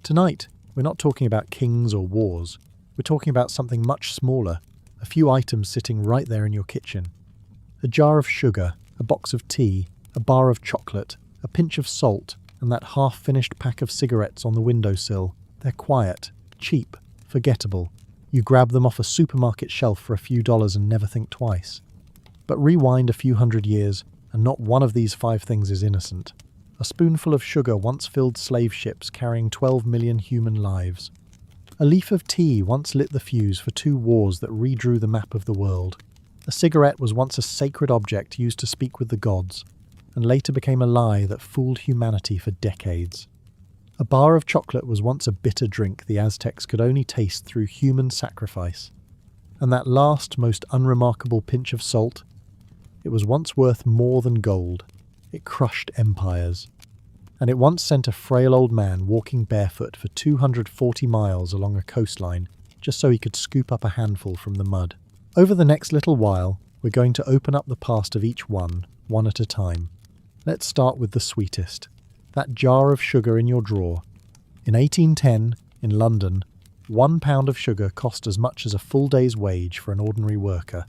Tonight, we're not talking about kings or wars. We're talking about something much smaller, a few items sitting right there in your kitchen. A jar of sugar, a box of tea, a bar of chocolate, a pinch of salt, and that half-finished pack of cigarettes on the windowsill. They're quiet, cheap, forgettable. You grab them off a supermarket shelf for a few dollars and never think twice. But rewind a few hundred years, and not one of these 5 things is innocent. A spoonful of sugar once filled slave ships carrying 12 million human lives. A leaf of tea once lit the fuse for 2 wars that redrew the map of the world. A cigarette was once a sacred object used to speak with the gods, and later became a lie that fooled humanity for decades. A bar of chocolate was once a bitter drink the Aztecs could only taste through human sacrifice. And that last, most unremarkable pinch of salt, it was once worth more than gold. It crushed empires. And it once sent a frail old man walking barefoot for 240 miles along a coastline just so he could scoop up a handful from the mud. Over the next little while, we're going to open up the past of each one at a time. Let's start with the sweetest. That jar of sugar in your drawer. In 1810, in London, 1 pound of sugar cost as much as a full day's wage for an ordinary worker.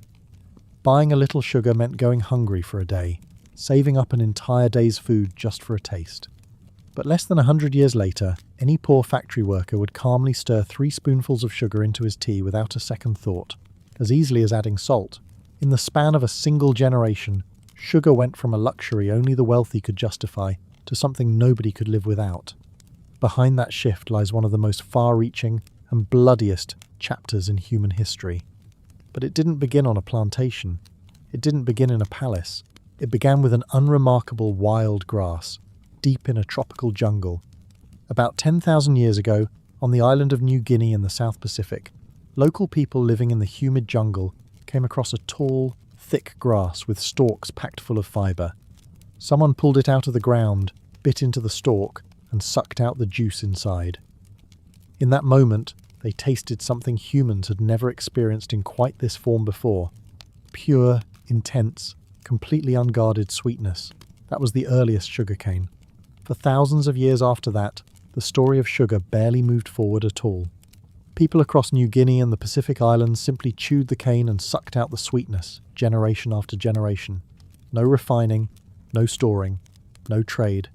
Buying a little sugar meant going hungry for a day, saving up an entire day's food just for a taste. But less than 100 years later, any poor factory worker would calmly stir 3 spoonfuls of sugar into his tea without a second thought, as easily as adding salt. In the span of a single generation, sugar went from a luxury only the wealthy could justify to something nobody could live without. Behind that shift lies one of the most far-reaching and bloodiest chapters in human history. But it didn't begin on a plantation. It didn't begin in a palace. It began with an unremarkable wild grass, deep in a tropical jungle. About 10,000 years ago, on the island of New Guinea in the South Pacific, local people living in the humid jungle came across a tall, thick grass with stalks packed full of fibre. Someone pulled it out of the ground, bit into the stalk, and sucked out the juice inside. In that moment, they tasted something humans had never experienced in quite this form before. Pure, intense, completely unguarded sweetness. That was the earliest sugarcane. For thousands of years after that, the story of sugar barely moved forward at all. People across New Guinea and the Pacific Islands simply chewed the cane and sucked out the sweetness, generation after generation. No refining, no storing, no trade.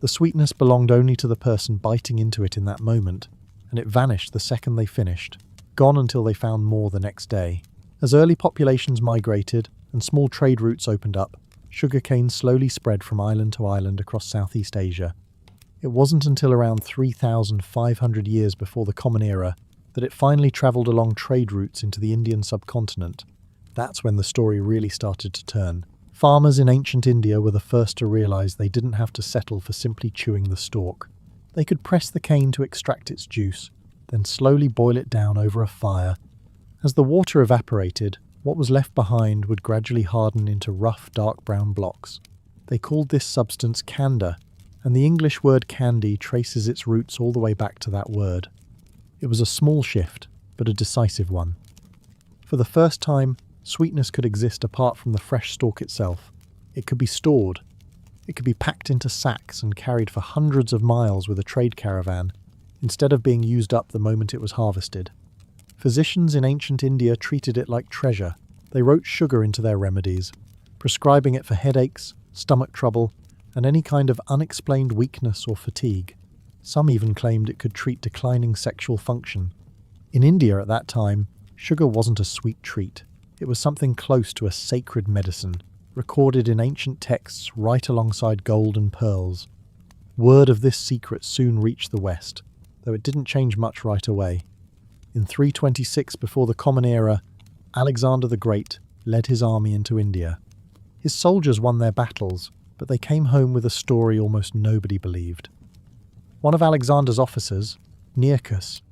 The sweetness belonged only to the person biting into it in that moment, and it vanished the second they finished, gone until they found more the next day. As early populations migrated and small trade routes opened up, sugarcane slowly spread from island to island across Southeast Asia. It wasn't until around 3,500 years before the Common Era that it finally travelled along trade routes into the Indian subcontinent. That's when the story really started to turn. Farmers in ancient India were the first to realise they didn't have to settle for simply chewing the stalk. They could press the cane to extract its juice, then slowly boil it down over a fire. As the water evaporated, what was left behind would gradually harden into rough, dark brown blocks. They called this substance kanda, and the English word candy traces its roots all the way back to that word. It was a small shift, but a decisive one. For the first time, sweetness could exist apart from the fresh stalk itself. It could be stored. It could be packed into sacks and carried for hundreds of miles with a trade caravan, instead of being used up the moment it was harvested. Physicians in ancient India treated it like treasure. They wrote sugar into their remedies, prescribing it for headaches, stomach trouble, and any kind of unexplained weakness or fatigue. Some even claimed it could treat declining sexual function. In India at that time, sugar wasn't a sweet treat. It was something close to a sacred medicine, recorded in ancient texts right alongside gold and pearls. Word of this secret soon reached the West, though it didn't change much right away. In 326 before the Common Era, Alexander the Great led his army into India. His soldiers won their battles, but they came home with a story almost nobody believed. One of Alexander's officers, Nearchus,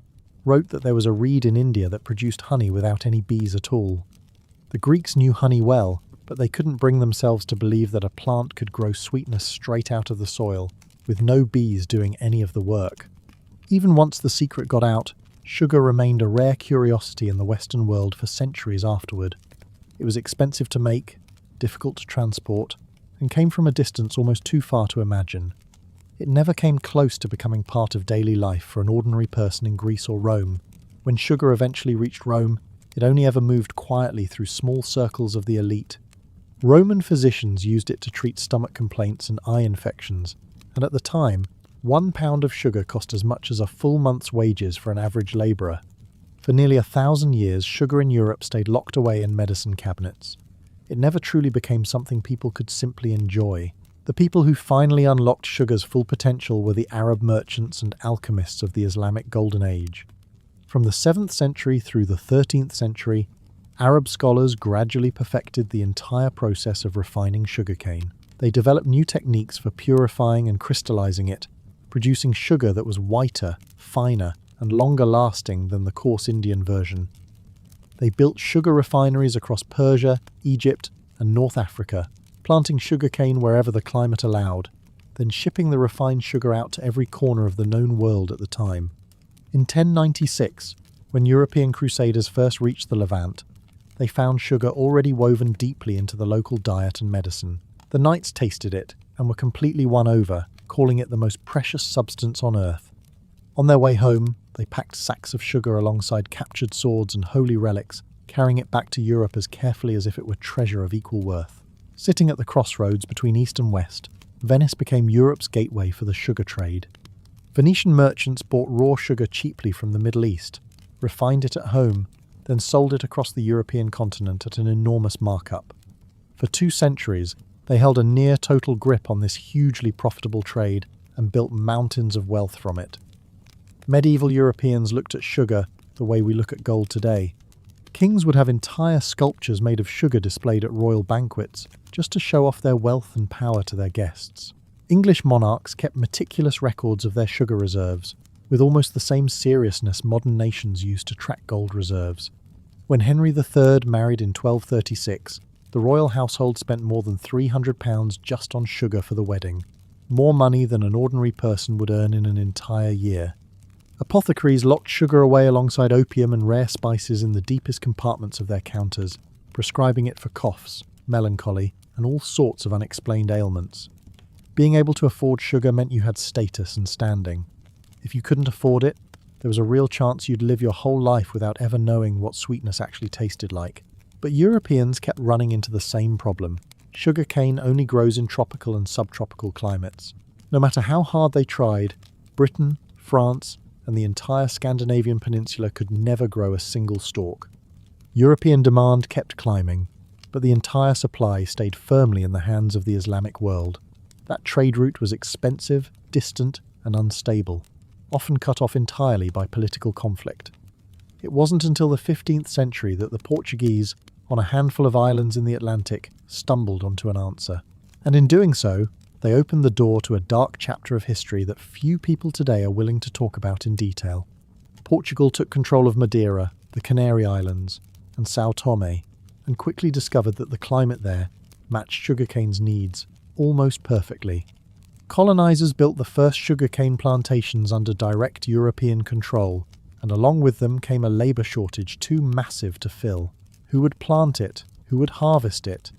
wrote that there was a reed in India that produced honey without any bees at all. The Greeks knew honey well, but they couldn't bring themselves to believe that a plant could grow sweetness straight out of the soil, with no bees doing any of the work. Even once the secret got out, sugar remained a rare curiosity in the Western world for centuries afterward. It was expensive to make, difficult to transport, and came from a distance almost too far to imagine. It never came close to becoming part of daily life for an ordinary person in Greece or Rome. When sugar eventually reached Rome, it only ever moved quietly through small circles of the elite. Roman physicians used it to treat stomach complaints and eye infections, and at the time, 1 pound of sugar cost as much as a full month's wages for an average labourer. For nearly 1,000 years, sugar in Europe stayed locked away in medicine cabinets. It never truly became something people could simply enjoy. The people who finally unlocked sugar's full potential were the Arab merchants and alchemists of the Islamic Golden Age. From the 7th century through the 13th century, Arab scholars gradually perfected the entire process of refining sugarcane. They developed new techniques for purifying and crystallizing it, producing sugar that was whiter, finer, and longer lasting than the coarse Indian version. They built sugar refineries across Persia, Egypt, and North Africa, planting sugarcane wherever the climate allowed, then shipping the refined sugar out to every corner of the known world at the time. In 1096, when European crusaders first reached the Levant, they found sugar already woven deeply into the local diet and medicine. The knights tasted it and were completely won over, calling it the most precious substance on earth. On their way home, they packed sacks of sugar alongside captured swords and holy relics, carrying it back to Europe as carefully as if it were treasure of equal worth. Sitting at the crossroads between East and West, Venice became Europe's gateway for the sugar trade. Venetian merchants bought raw sugar cheaply from the Middle East, refined it at home, then sold it across the European continent at an enormous markup. For 2 centuries, they held a near-total grip on this hugely profitable trade and built mountains of wealth from it. Medieval Europeans looked at sugar the way we look at gold today. Kings would have entire sculptures made of sugar displayed at royal banquets, just to show off their wealth and power to their guests. English monarchs kept meticulous records of their sugar reserves, with almost the same seriousness modern nations use to track gold reserves. When Henry III married in 1236, the royal household spent more than £300 just on sugar for the wedding, more money than an ordinary person would earn in an entire year. Apothecaries locked sugar away alongside opium and rare spices in the deepest compartments of their counters, prescribing it for coughs, melancholy, and all sorts of unexplained ailments. Being able to afford sugar meant you had status and standing. If you couldn't afford it, there was a real chance you'd live your whole life without ever knowing what sweetness actually tasted like. But Europeans kept running into the same problem. Sugarcane only grows in tropical and subtropical climates. No matter how hard they tried, Britain, France, and the entire Scandinavian peninsula could never grow a single stalk. European demand kept climbing, but the entire supply stayed firmly in the hands of the Islamic world. That trade route was expensive, distant, and unstable, often cut off entirely by political conflict. It wasn't until the 15th century that the Portuguese, on a handful of islands in the Atlantic, stumbled onto an answer. And in doing so, they opened the door to a dark chapter of history that few people today are willing to talk about in detail. Portugal took control of Madeira, the Canary Islands, and São Tomé, and quickly discovered that the climate there matched sugarcane's needs almost perfectly. Colonizers built the first sugarcane plantations under direct European control, and along with them came a labour shortage too massive to fill. Who would plant it? Who would harvest it?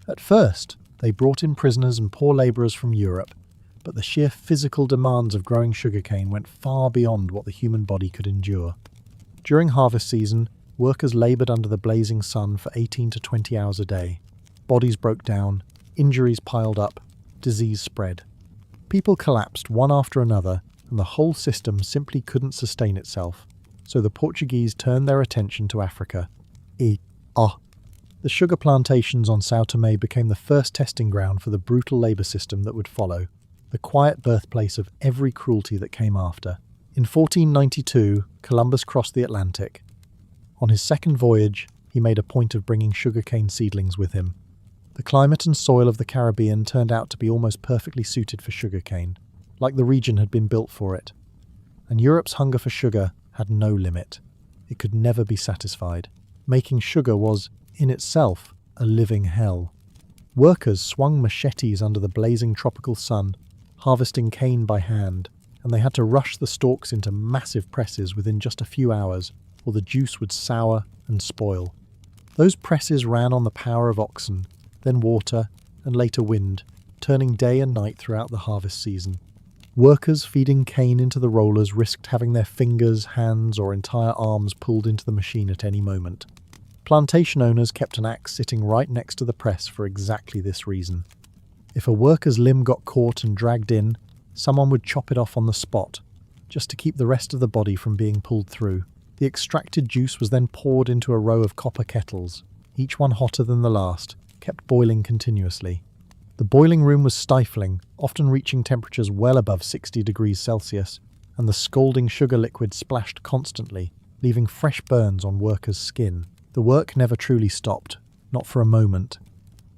At first, they brought in prisoners and poor labourers from Europe, but the sheer physical demands of growing sugarcane went far beyond what the human body could endure. During harvest season, workers laboured under the blazing sun for 18 to 20 hours a day. Bodies broke down, injuries piled up, disease spread. People collapsed one after another, and the whole system simply couldn't sustain itself, so the Portuguese turned their attention to Africa. The sugar plantations on São Tomé became the first testing ground for the brutal labour system that would follow, the quiet birthplace of every cruelty that came after. In 1492, Columbus crossed the Atlantic. On his second voyage, he made a point of bringing sugarcane seedlings with him. The climate and soil of the Caribbean turned out to be almost perfectly suited for sugarcane, like the region had been built for it. And Europe's hunger for sugar had no limit. It could never be satisfied. Making sugar was, in itself, a living hell. Workers swung machetes under the blazing tropical sun, harvesting cane by hand, and they had to rush the stalks into massive presses within just a few hours, or the juice would sour and spoil. Those presses ran on the power of oxen, then water, and later wind, turning day and night throughout the harvest season. Workers feeding cane into the rollers risked having their fingers, hands, or entire arms pulled into the machine at any moment. Plantation owners kept an axe sitting right next to the press for exactly this reason. If a worker's limb got caught and dragged in, someone would chop it off on the spot, just to keep the rest of the body from being pulled through. The extracted juice was then poured into a row of copper kettles, each one hotter than the last, kept boiling continuously. The boiling room was stifling, often reaching temperatures well above 60 degrees Celsius, and the scalding sugar liquid splashed constantly, leaving fresh burns on workers' skin. The work never truly stopped, not for a moment.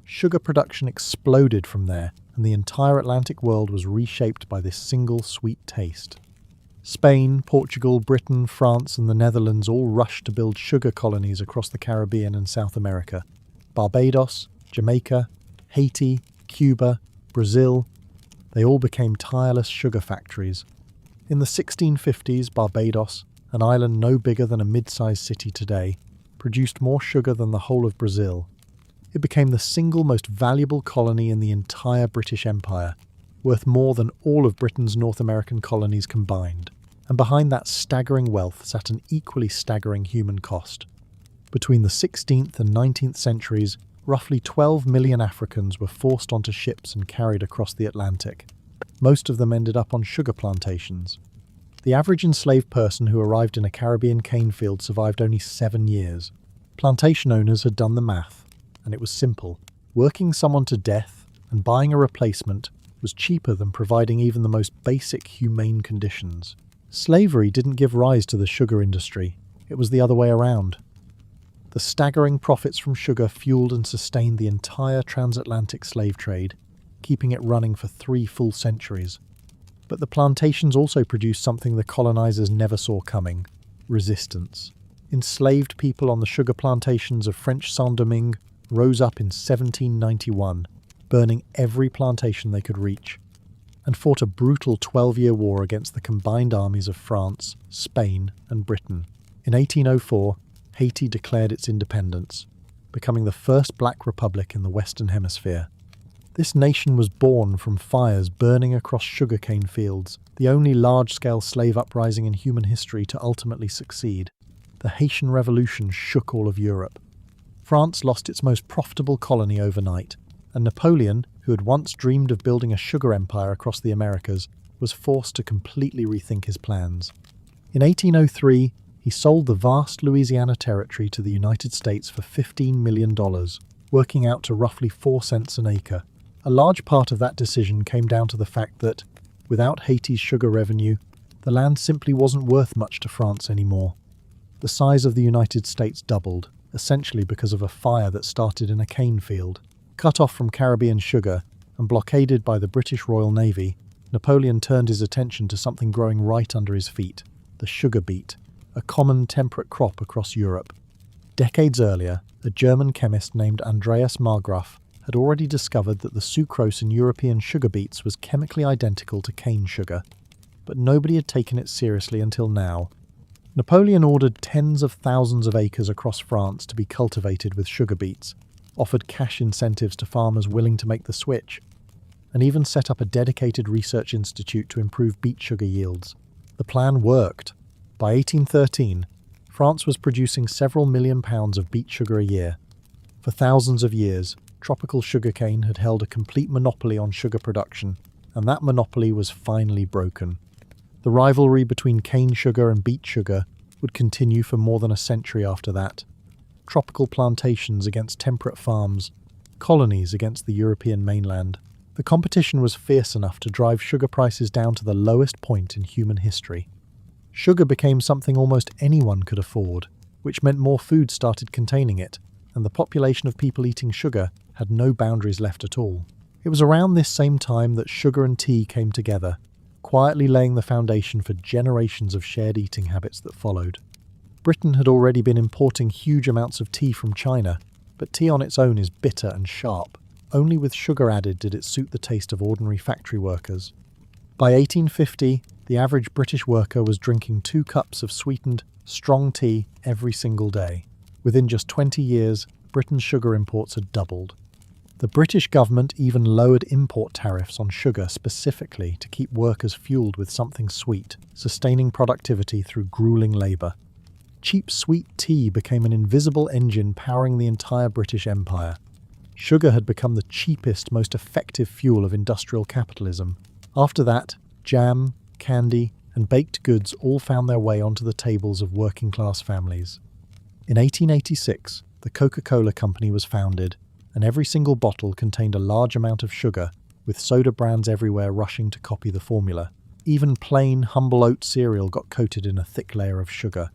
Sugar production exploded from there, and the entire Atlantic world was reshaped by this single sweet taste. Spain, Portugal, Britain, France, and the Netherlands all rushed to build sugar colonies across the Caribbean and South America. Barbados, Jamaica, Haiti, Cuba, Brazil, they all became tireless sugar factories. In the 1650s, Barbados, an island no bigger than a mid-sized city today, produced more sugar than the whole of Brazil. It became the single most valuable colony in the entire British Empire, worth more than all of Britain's North American colonies combined. And behind that staggering wealth sat an equally staggering human cost. Between the 16th and 19th centuries, roughly 12 million Africans were forced onto ships and carried across the Atlantic. Most of them ended up on sugar plantations. The average enslaved person who arrived in a Caribbean cane field survived only 7 years. Plantation owners had done the math, and it was simple. Working someone to death and buying a replacement was cheaper than providing even the most basic humane conditions. Slavery didn't give rise to the sugar industry. It was the other way around. The staggering profits from sugar fueled and sustained the entire transatlantic slave trade, keeping it running for 3 full centuries. But the plantations also produced something the colonizers never saw coming: resistance. Enslaved people on the sugar plantations of French Saint-Domingue rose up in 1791, burning every plantation they could reach, and fought a brutal 12-year war against the combined armies of France, Spain, and Britain. In 1804, Haiti declared its independence, becoming the first black republic in the Western Hemisphere. This nation was born from fires burning across sugarcane fields, the only large-scale slave uprising in human history to ultimately succeed. The Haitian Revolution shook all of Europe. France lost its most profitable colony overnight, and Napoleon, who had once dreamed of building a sugar empire across the Americas, was forced to completely rethink his plans. In 1803, he sold the vast Louisiana territory to the United States for $15 million, working out to roughly 4 cents an acre. A large part of that decision came down to the fact that, without Haiti's sugar revenue, the land simply wasn't worth much to France anymore. The size of the United States doubled, essentially because of a fire that started in a cane field. Cut off from Caribbean sugar and blockaded by the British Royal Navy, Napoleon turned his attention to something growing right under his feet: the sugar beet, a common temperate crop across Europe. Decades earlier, a German chemist named Andreas Marggraf had already discovered that the sucrose in European sugar beets was chemically identical to cane sugar, but nobody had taken it seriously until now. Napoleon ordered tens of thousands of acres across France to be cultivated with sugar beets, offered cash incentives to farmers willing to make the switch, and even set up a dedicated research institute to improve beet sugar yields. The plan worked. By 1813, France was producing several million pounds of beet sugar a year. For thousands of years, tropical sugarcane had held a complete monopoly on sugar production, and that monopoly was finally broken. The rivalry between cane sugar and beet sugar would continue for more than a century after that. Tropical plantations against temperate farms, colonies against the European mainland. The competition was fierce enough to drive sugar prices down to the lowest point in human history. Sugar became something almost anyone could afford, which meant more food started containing it, and the population of people eating sugar had no boundaries left at all. It was around this same time that sugar and tea came together, quietly laying the foundation for generations of shared eating habits that followed. Britain had already been importing huge amounts of tea from China, but tea on its own is bitter and sharp. Only with sugar added did it suit the taste of ordinary factory workers. By 1850, the average British worker was drinking 2 cups of sweetened, strong tea every single day. Within just 20 years, Britain's sugar imports had doubled. The British government even lowered import tariffs on sugar specifically to keep workers fueled with something sweet, sustaining productivity through grueling labour. Cheap sweet tea became an invisible engine powering the entire British Empire. Sugar had become the cheapest, most effective fuel of industrial capitalism. After that, jam, candy, and baked goods all found their way onto the tables of working-class families. In 1886, the Coca-Cola Company was founded, and every single bottle contained a large amount of sugar, with soda brands everywhere rushing to copy the formula. Even plain, humble oat cereal got coated in a thick layer of sugar.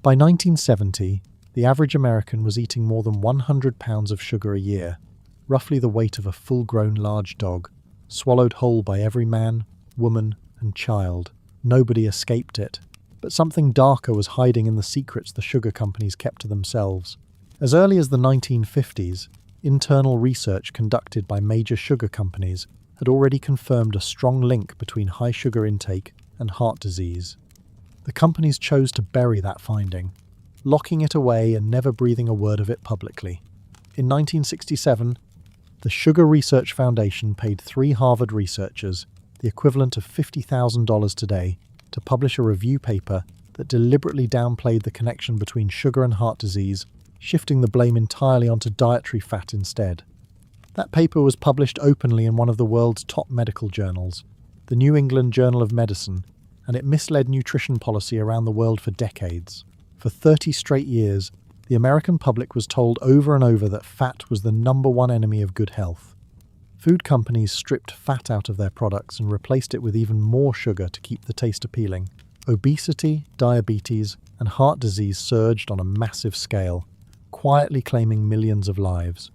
By 1970, the average American was eating more than 100 pounds of sugar a year, roughly the weight of a full-grown large dog, swallowed whole by every man, woman, and child. Nobody escaped it. But something darker was hiding in the secrets the sugar companies kept to themselves. As early as the 1950s, internal research conducted by major sugar companies had already confirmed a strong link between high sugar intake and heart disease. The companies chose to bury that finding, locking it away and never breathing a word of it publicly. In 1967, the Sugar Research Foundation paid 3 Harvard researchers, the equivalent of $50,000 today, to publish a review paper that deliberately downplayed the connection between sugar and heart disease, shifting the blame entirely onto dietary fat instead. That paper was published openly in one of the world's top medical journals, the New England Journal of Medicine, and it misled nutrition policy around the world for decades. For 30 straight years, the American public was told over and over that fat was the #1 enemy of good health. Food companies stripped fat out of their products and replaced it with even more sugar to keep the taste appealing. Obesity, diabetes, and heart disease surged on a massive scale, quietly claiming millions of lives.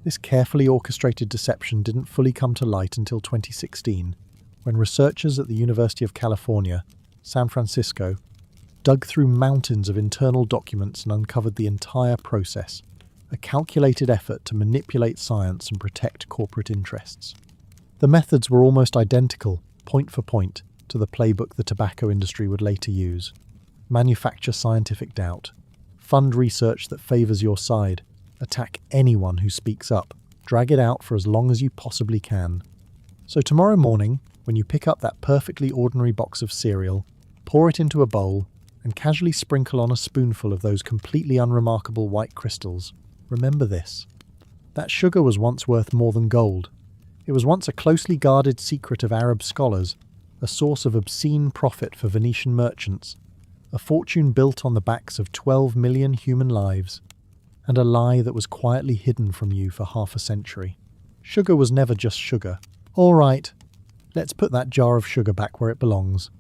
This carefully orchestrated deception didn't fully come to light until 2016, when researchers at the University of California, San Francisco, dug through mountains of internal documents and uncovered the entire process, a calculated effort to manipulate science and protect corporate interests. The methods were almost identical, point for point, to the playbook the tobacco industry would later use. Manufacture scientific doubt, fund research that favours your side, attack anyone who speaks up, drag it out for as long as you possibly can. So tomorrow morning, when you pick up that perfectly ordinary box of cereal, pour it into a bowl, and casually sprinkle on a spoonful of those completely unremarkable white crystals, remember this. That sugar was once worth more than gold. It was once a closely guarded secret of Arab scholars, a source of obscene profit for Venetian merchants, a fortune built on the backs of 12 million human lives, and a lie that was quietly hidden from you for half a century. Sugar was never just sugar. All right, let's put that jar of sugar back where it belongs.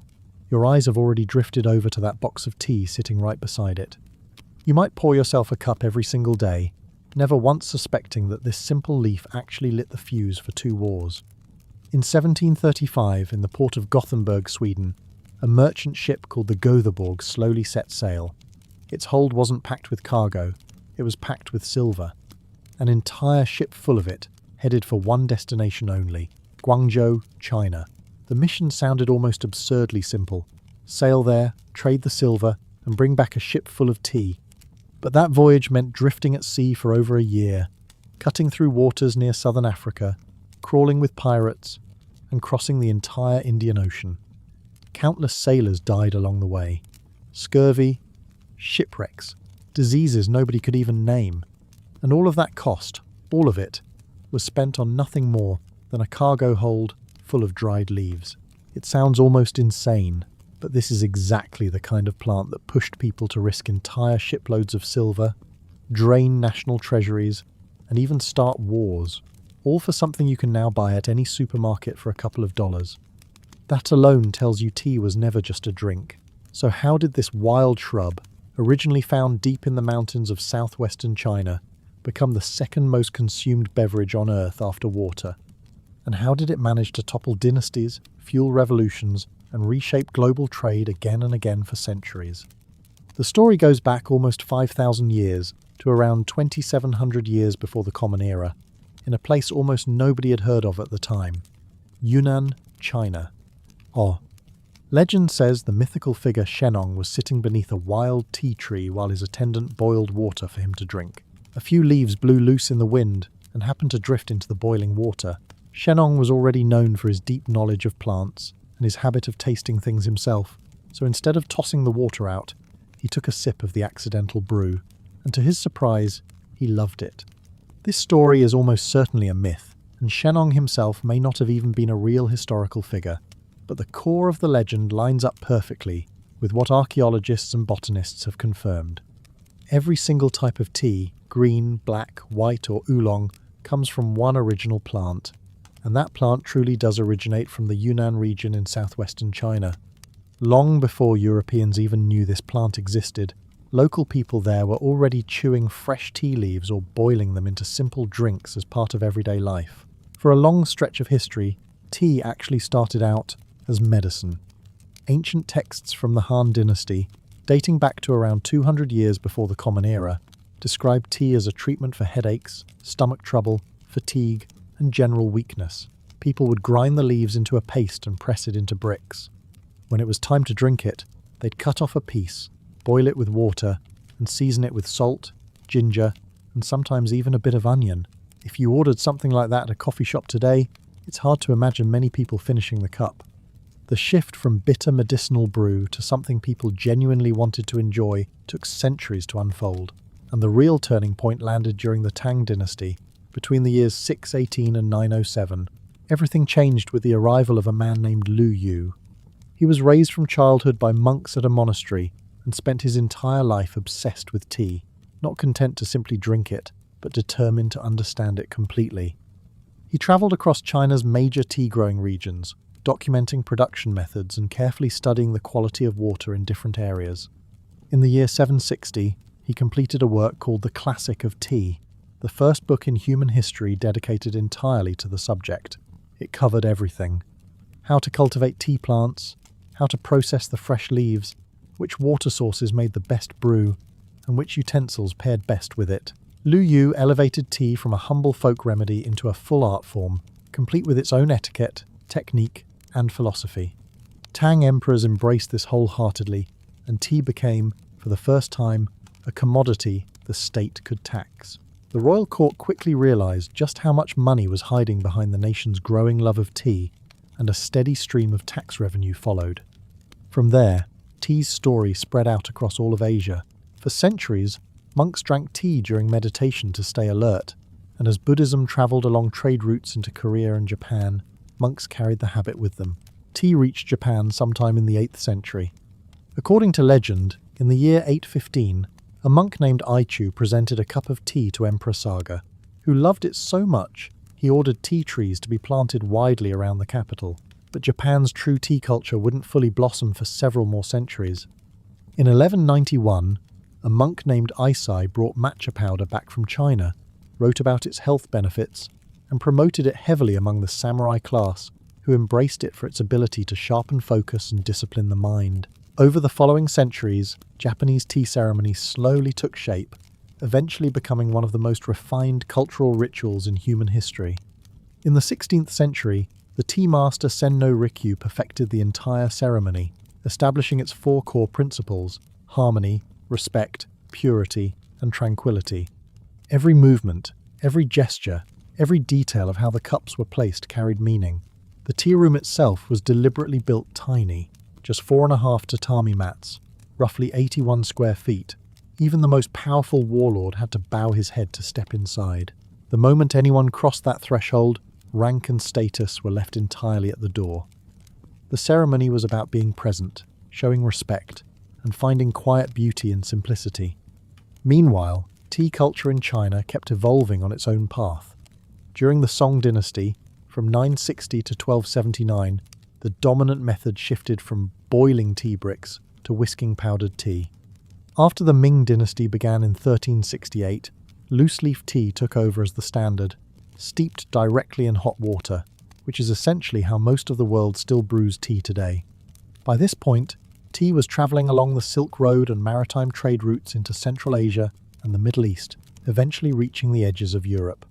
Your eyes have already drifted over to that box of tea sitting right beside it. You might pour yourself a cup every single day, never once suspecting that this simple leaf actually lit the fuse for 2 wars. In 1735, in the port of Gothenburg, Sweden, a merchant ship called the Gothenburg slowly set sail. Its hold wasn't packed with cargo, it was packed with silver. An entire ship full of it, headed for one destination only, Guangzhou, China. The mission sounded almost absurdly simple. Sail there, trade the silver, and bring back a ship full of tea. But that voyage meant drifting at sea for over a year, cutting through waters near southern Africa, crawling with pirates, and crossing the entire Indian Ocean. Countless sailors died along the way. Scurvy, shipwrecks, diseases nobody could even name. And all of that cost, all of it, was spent on nothing more than a cargo hold full of dried leaves. It sounds almost insane, but this is exactly the kind of plant that pushed people to risk entire shiploads of silver, drain national treasuries, and even start wars, all for something you can now buy at any supermarket for a couple of dollars. That alone tells you tea was never just a drink. So how did this wild shrub, originally found deep in the mountains of southwestern China, become the second most consumed beverage on Earth after water? And how did it manage to topple dynasties, fuel revolutions, and reshape global trade again and again for centuries? The story goes back almost 5,000 years to around 2,700 years before the Common Era, in a place almost nobody had heard of at the time, Yunnan, China. Legend says the mythical figure Shennong was sitting beneath a wild tea tree while his attendant boiled water for him to drink. A few leaves blew loose in the wind, and happened to drift into the boiling water, Shennong was already known for his deep knowledge of plants and his habit of tasting things himself, so instead of tossing the water out, he took a sip of the accidental brew, and to his surprise, he loved it. This story is almost certainly a myth, and Shennong himself may not have even been a real historical figure, but the core of the legend lines up perfectly with what archaeologists and botanists have confirmed. Every single type of tea, green, black, white or oolong, comes from one original plant, and that plant truly does originate from the Yunnan region in southwestern China. Long before Europeans even knew this plant existed, local people there were already chewing fresh tea leaves or boiling them into simple drinks as part of everyday life. For a long stretch of history, tea actually started out as medicine. Ancient texts from the Han Dynasty, dating back to around 200 years before the Common Era, describe tea as a treatment for headaches, stomach trouble, fatigue, and general weakness. People would grind the leaves into a paste and press it into bricks. When it was time to drink it, they'd cut off a piece, boil it with water, and season it with salt, ginger, and sometimes even a bit of onion. If you ordered something like that at a coffee shop today, it's hard to imagine many people finishing the cup. The shift from bitter medicinal brew to something people genuinely wanted to enjoy took centuries to unfold, and the real turning point landed during the Tang Dynasty. Between the years 618 and 907, everything changed with the arrival of a man named Lu Yu. He was raised from childhood by monks at a monastery and spent his entire life obsessed with tea, not content to simply drink it, but determined to understand it completely. He travelled across China's major tea-growing regions, documenting production methods and carefully studying the quality of water in different areas. In the year 760, he completed a work called The Classic of Tea, the first book in human history dedicated entirely to the subject. It covered everything: how to cultivate tea plants, how to process the fresh leaves, which water sources made the best brew, and which utensils paired best with it. Lu Yu elevated tea from a humble folk remedy into a full art form, complete with its own etiquette, technique, and philosophy. Tang emperors embraced this wholeheartedly, and tea became, for the first time, a commodity the state could tax. The royal court quickly realized just how much money was hiding behind the nation's growing love of tea, and a steady stream of tax revenue followed. From there, tea's story spread out across all of Asia. For centuries, monks drank tea during meditation to stay alert, and as Buddhism traveled along trade routes into Korea and Japan, monks carried the habit with them. Tea reached Japan sometime in the 8th century. According to legend, in the year 815, a monk named Aichu presented a cup of tea to Emperor Saga, who loved it so much he ordered tea trees to be planted widely around the capital. But Japan's true tea culture wouldn't fully blossom for several more centuries. In 1191, a monk named Aisai brought matcha powder back from China, wrote about its health benefits, and promoted it heavily among the samurai class, who embraced it for its ability to sharpen focus and discipline the mind. Over the following centuries, Japanese tea ceremonies slowly took shape, eventually becoming one of the most refined cultural rituals in human history. In the 16th century, the tea master Senno Rikyu perfected the entire ceremony, establishing its 4 core principles: harmony, respect, purity, and tranquility. Every movement, every gesture, every detail of how the cups were placed carried meaning. The tea room itself was deliberately built tiny, just 4.5 tatami mats, roughly 81 square feet. Even the most powerful warlord had to bow his head to step inside. The moment anyone crossed that threshold, rank and status were left entirely at the door. The ceremony was about being present, showing respect, and finding quiet beauty in simplicity. Meanwhile, tea culture in China kept evolving on its own path. During the Song dynasty, from 960 to 1279, the dominant method shifted from boiling tea bricks to whisking powdered tea. After the Ming dynasty began in 1368, loose-leaf tea took over as the standard, steeped directly in hot water, which is essentially how most of the world still brews tea today. By this point, tea was travelling along the Silk Road and maritime trade routes into Central Asia and the Middle East, eventually reaching the edges of Europe.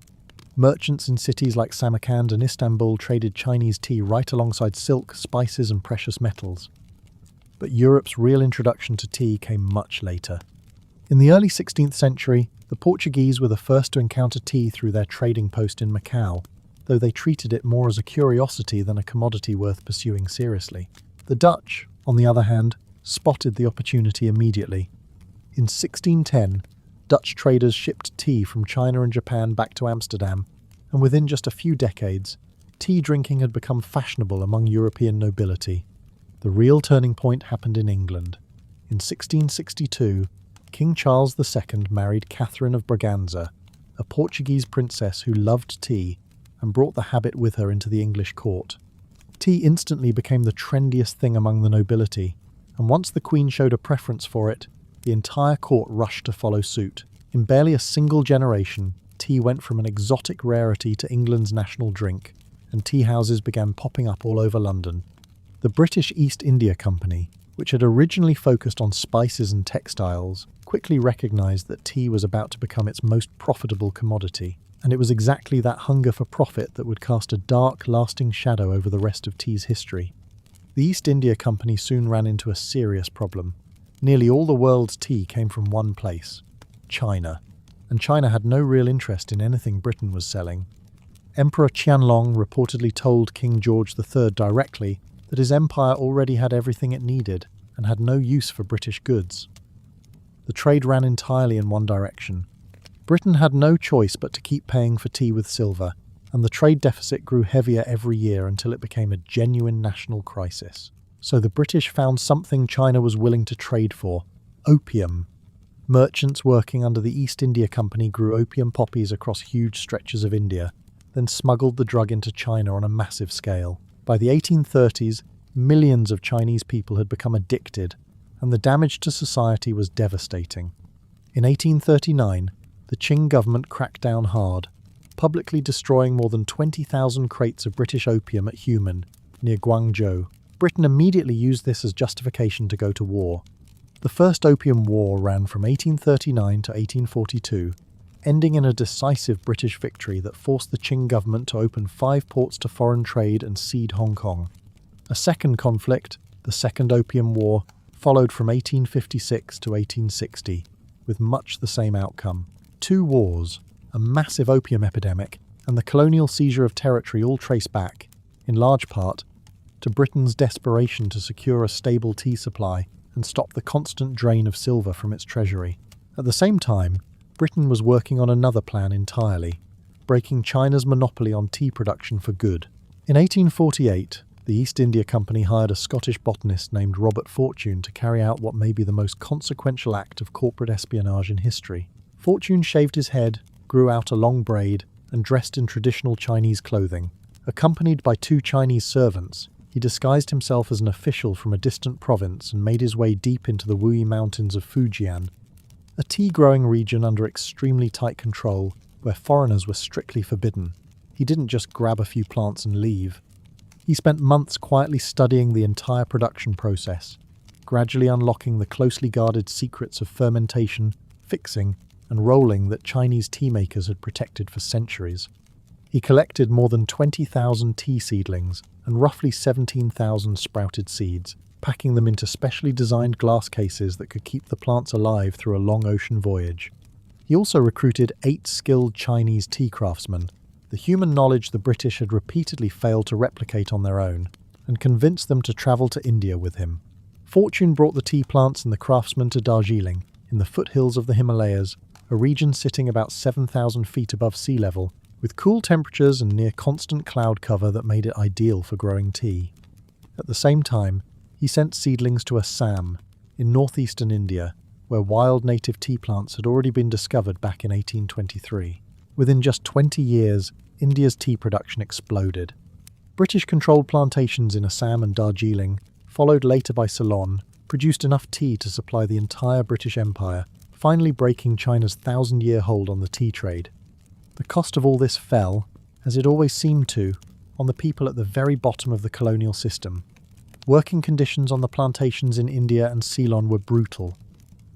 Merchants in cities like Samarkand and Istanbul traded Chinese tea right alongside silk, spices and precious metals. But Europe's real introduction to tea came much later. In the early 16th century, the Portuguese were the first to encounter tea through their trading post in Macau, though they treated it more as a curiosity than a commodity worth pursuing seriously. The Dutch, on the other hand, spotted the opportunity immediately. In 1610, Dutch traders shipped tea from China and Japan back to Amsterdam, and within just a few decades, tea drinking had become fashionable among European nobility. The real turning point happened in England. In 1662, King Charles II married Catherine of Braganza, a Portuguese princess who loved tea and brought the habit with her into the English court. Tea instantly became the trendiest thing among the nobility, and once the Queen showed a preference for it, the entire court rushed to follow suit. In barely a single generation, tea went from an exotic rarity to England's national drink, and tea houses began popping up all over London. The British East India Company, which had originally focused on spices and textiles, quickly recognised that tea was about to become its most profitable commodity, and it was exactly that hunger for profit that would cast a dark, lasting shadow over the rest of tea's history. The East India Company soon ran into a serious problem. Nearly all the world's tea came from one place, China, and China had no real interest in anything Britain was selling. Emperor Qianlong reportedly told King George III directly that his empire already had everything it needed and had no use for British goods. The trade ran entirely in one direction. Britain had no choice but to keep paying for tea with silver, and the trade deficit grew heavier every year until it became a genuine national crisis. So the British found something China was willing to trade for: opium. Merchants working under the East India Company grew opium poppies across huge stretches of India, then smuggled the drug into China on a massive scale. By the 1830s, millions of Chinese people had become addicted, and the damage to society was devastating. In 1839, the Qing government cracked down hard, publicly destroying more than 20,000 crates of British opium at Human, near Guangzhou. Britain immediately used this as justification to go to war. The First Opium War ran from 1839 to 1842, ending in a decisive British victory that forced the Qing government to open 5 ports to foreign trade and cede Hong Kong. A second conflict, the Second Opium War, followed from 1856 to 1860, with much the same outcome. 2 wars, a massive opium epidemic, and the colonial seizure of territory all trace back, in large part, to Britain's desperation to secure a stable tea supply and stop the constant drain of silver from its treasury. At the same time, Britain was working on another plan entirely, breaking China's monopoly on tea production for good. In 1848, the East India Company hired a Scottish botanist named Robert Fortune to carry out what may be the most consequential act of corporate espionage in history. Fortune shaved his head, grew out a long braid, and dressed in traditional Chinese clothing. Accompanied by 2 Chinese servants, he disguised himself as an official from a distant province and made his way deep into the Wuyi Mountains of Fujian, a tea-growing region under extremely tight control where foreigners were strictly forbidden. He didn't just grab a few plants and leave. He spent months quietly studying the entire production process, gradually unlocking the closely guarded secrets of fermentation, fixing, and rolling that Chinese tea makers had protected for centuries. He collected more than 20,000 tea seedlings and roughly 17,000 sprouted seeds, packing them into specially designed glass cases that could keep the plants alive through a long ocean voyage. He also recruited 8 skilled Chinese tea craftsmen, the human knowledge the British had repeatedly failed to replicate on their own, and convinced them to travel to India with him. Fortune brought the tea plants and the craftsmen to Darjeeling, in the foothills of the Himalayas, a region sitting about 7,000 feet above sea level, with cool temperatures and near constant cloud cover that made it ideal for growing tea. At the same time, he sent seedlings to Assam, in northeastern India, where wild native tea plants had already been discovered back in 1823. Within just 20 years, India's tea production exploded. British-controlled plantations in Assam and Darjeeling, followed later by Ceylon, produced enough tea to supply the entire British Empire, finally breaking China's 1,000-year hold on the tea trade. The cost of all this fell, as it always seemed to, on the people at the very bottom of the colonial system. Working conditions on the plantations in India and Ceylon were brutal.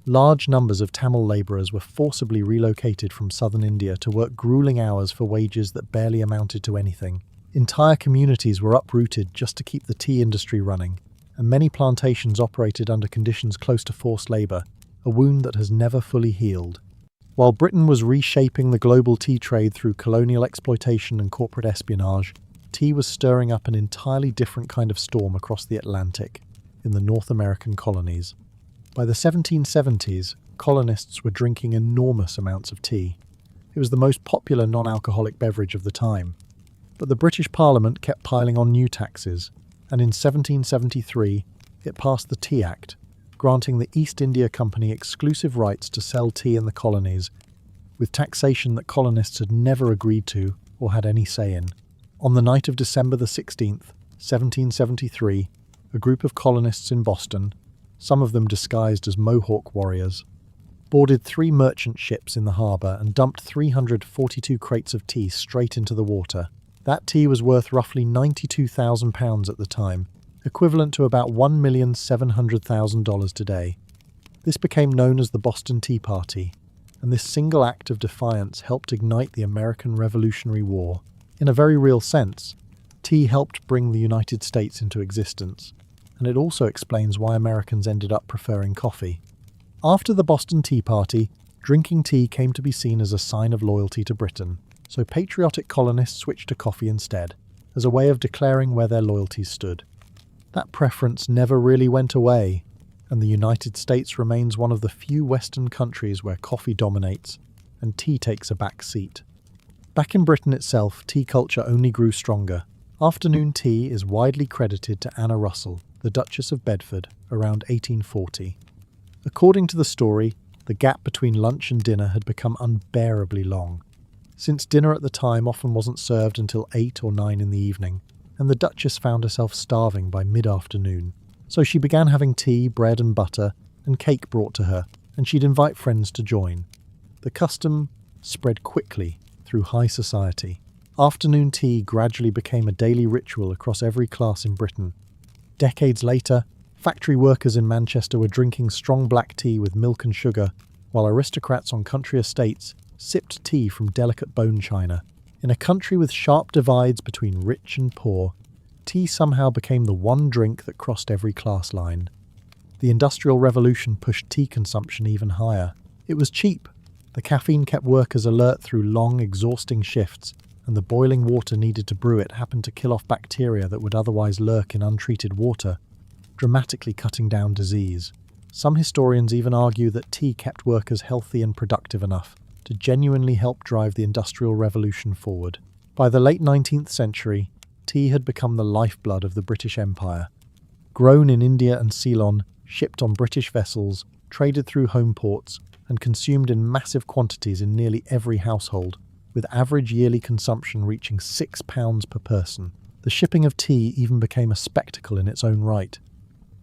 Large numbers of Tamil labourers were forcibly relocated from southern India to work gruelling hours for wages that barely amounted to anything. Entire communities were uprooted just to keep the tea industry running, and many plantations operated under conditions close to forced labour, a wound that has never fully healed. While Britain was reshaping the global tea trade through colonial exploitation and corporate espionage, tea was stirring up an entirely different kind of storm across the Atlantic, in the North American colonies. By the 1770s, colonists were drinking enormous amounts of tea. It was the most popular non-alcoholic beverage of the time. But the British Parliament kept piling on new taxes, and in 1773 it passed the Tea Act, granting the East India Company exclusive rights to sell tea in the colonies, with taxation that colonists had never agreed to or had any say in. On the night of December the 16th, 1773, a group of colonists in Boston, some of them disguised as Mohawk warriors, boarded 3 merchant ships in the harbour and dumped 342 crates of tea straight into the water. That tea was worth roughly £92,000 at the time, equivalent to about $1,700,000 today. This became known as the Boston Tea Party, and this single act of defiance helped ignite the American Revolutionary War. In a very real sense, tea helped bring the United States into existence, and it also explains why Americans ended up preferring coffee. After the Boston Tea Party, drinking tea came to be seen as a sign of loyalty to Britain, so patriotic colonists switched to coffee instead, as a way of declaring where their loyalties stood. That preference never really went away, and the United States remains one of the few Western countries where coffee dominates and tea takes a back seat. Back in Britain itself, tea culture only grew stronger. Afternoon tea is widely credited to Anna Russell, the Duchess of Bedford, around 1840. According to the story, the gap between lunch and dinner had become unbearably long, since dinner at the time often wasn't served until 8 or 9 in the evening, and the Duchess found herself starving by mid-afternoon. So she began having tea, bread and butter, and cake brought to her, and she'd invite friends to join. The custom spread quickly through high society. Afternoon tea gradually became a daily ritual across every class in Britain. Decades later, factory workers in Manchester were drinking strong black tea with milk and sugar, while aristocrats on country estates sipped tea from delicate bone china. In a country with sharp divides between rich and poor, tea somehow became the one drink that crossed every class line. The Industrial Revolution pushed tea consumption even higher. It was cheap. The caffeine kept workers alert through long, exhausting shifts, and the boiling water needed to brew it happened to kill off bacteria that would otherwise lurk in untreated water, dramatically cutting down disease. Some historians even argue that tea kept workers healthy and productive enough to genuinely help drive the Industrial Revolution forward. By the late 19th century, tea had become the lifeblood of the British Empire. Grown in India and Ceylon, shipped on British vessels, traded through home ports, and consumed in massive quantities in nearly every household, with average yearly consumption reaching £6 per person. The shipping of tea even became a spectacle in its own right.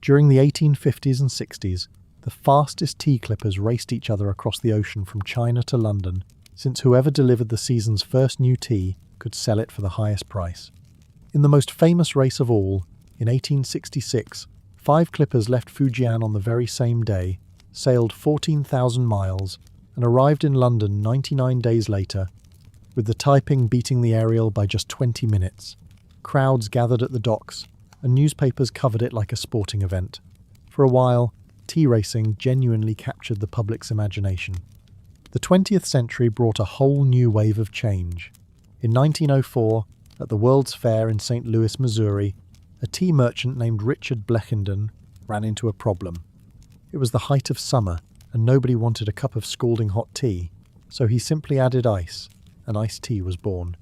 During the 1850s and 60s, the fastest tea clippers raced each other across the ocean from China to London, since whoever delivered the season's first new tea could sell it for the highest price. In the most famous race of all, in 1866, 5 clippers left Fujian on the very same day, sailed 14,000 miles, and arrived in London 99 days later, with the Taiping beating the Ariel by just 20 minutes. Crowds gathered at the docks, and newspapers covered it like a sporting event. For a while, tea racing genuinely captured the public's imagination. The 20th century brought a whole new wave of change. In 1904, at the World's Fair in St. Louis, Missouri, a tea merchant named Richard Blechenden ran into a problem. It was the height of summer, and nobody wanted a cup of scalding hot tea, so he simply added ice, and iced tea was born.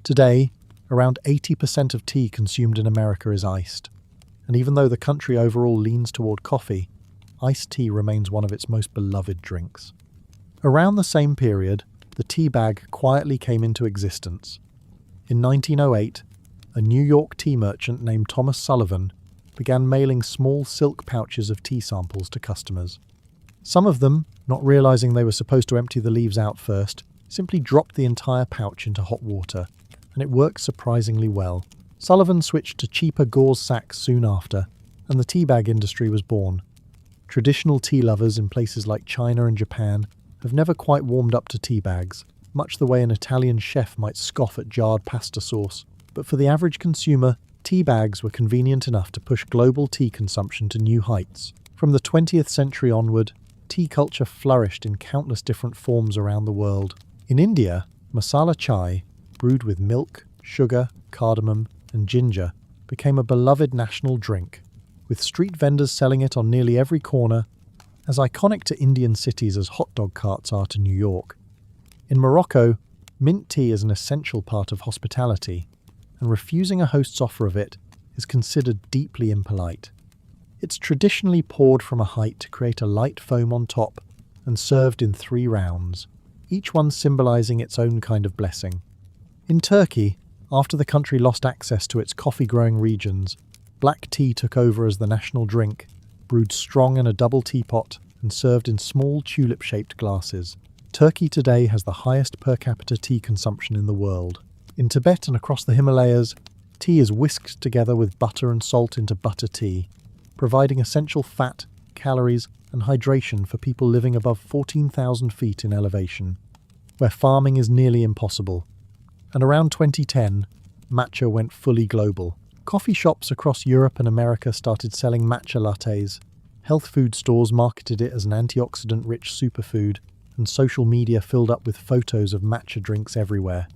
Today, around 80% of tea consumed in America is iced, and even though the country overall leans toward coffee, iced tea remains one of its most beloved drinks. Around the same period, the tea bag quietly came into existence. In 1908, a New York tea merchant named Thomas Sullivan began mailing small silk pouches of tea samples to customers. Some of them, not realizing they were supposed to empty the leaves out first, simply dropped the entire pouch into hot water, and it worked surprisingly well. Sullivan switched to cheaper gauze sacks soon after, and the tea bag industry was born. Traditional tea lovers in places like China and Japan have never quite warmed up to tea bags, much the way an Italian chef might scoff at jarred pasta sauce. But for the average consumer, tea bags were convenient enough to push global tea consumption to new heights. From the 20th century onward, tea culture flourished in countless different forms around the world. In India, masala chai, brewed with milk, sugar, cardamom, and ginger, became a beloved national drink, with street vendors selling it on nearly every corner, as iconic to Indian cities as hot dog carts are to New York. In Morocco, mint tea is an essential part of hospitality, and refusing a host's offer of it is considered deeply impolite. It's traditionally poured from a height to create a light foam on top and served in 3 rounds, each one symbolizing its own kind of blessing. In Turkey, after the country lost access to its coffee-growing regions, black tea took over as the national drink, brewed strong in a double teapot and served in small tulip-shaped glasses. Turkey today has the highest per capita tea consumption in the world. In Tibet and across the Himalayas, tea is whisked together with butter and salt into butter tea, providing essential fat, calories, and hydration for people living above 14,000 feet in elevation, where farming is nearly impossible. And around 2010, matcha went fully global. Coffee shops across Europe and America started selling matcha lattes, health food stores marketed it as an antioxidant-rich superfood, and social media filled up with photos of matcha drinks everywhere.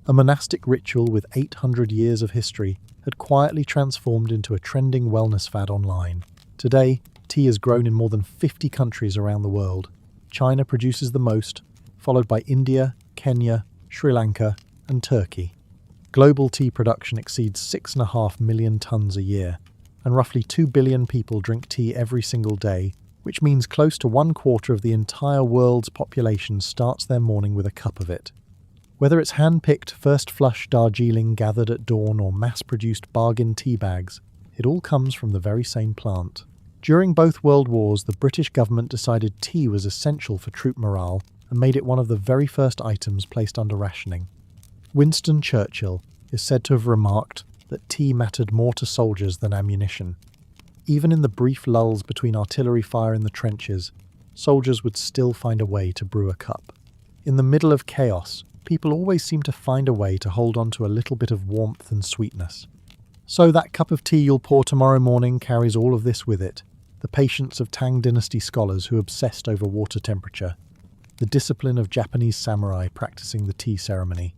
A monastic ritual with 800 years of history had quietly transformed into a trending wellness fad online. Today, tea is grown in more than 50 countries around the world. China produces the most, followed by India, Kenya, Sri Lanka, and Turkey. Global tea production exceeds 6.5 million tons a year, and roughly 2 billion people drink tea every single day, which means close to 1/4 of the entire world's population starts their morning with a cup of it. Whether it's hand-picked first flush Darjeeling gathered at dawn or mass-produced bargain tea bags, it all comes from the very same plant. During both World Wars, the British government decided tea was essential for troop morale and made it one of the very first items placed under rationing. Winston Churchill is said to have remarked that tea mattered more to soldiers than ammunition. Even in the brief lulls between artillery fire in the trenches, soldiers would still find a way to brew a cup. In the middle of chaos, people always seem to find a way to hold on to a little bit of warmth and sweetness. So that cup of tea you'll pour tomorrow morning carries all of this with it: the patience of Tang Dynasty scholars who obsessed over water temperature, the discipline of Japanese samurai practicing the tea ceremony.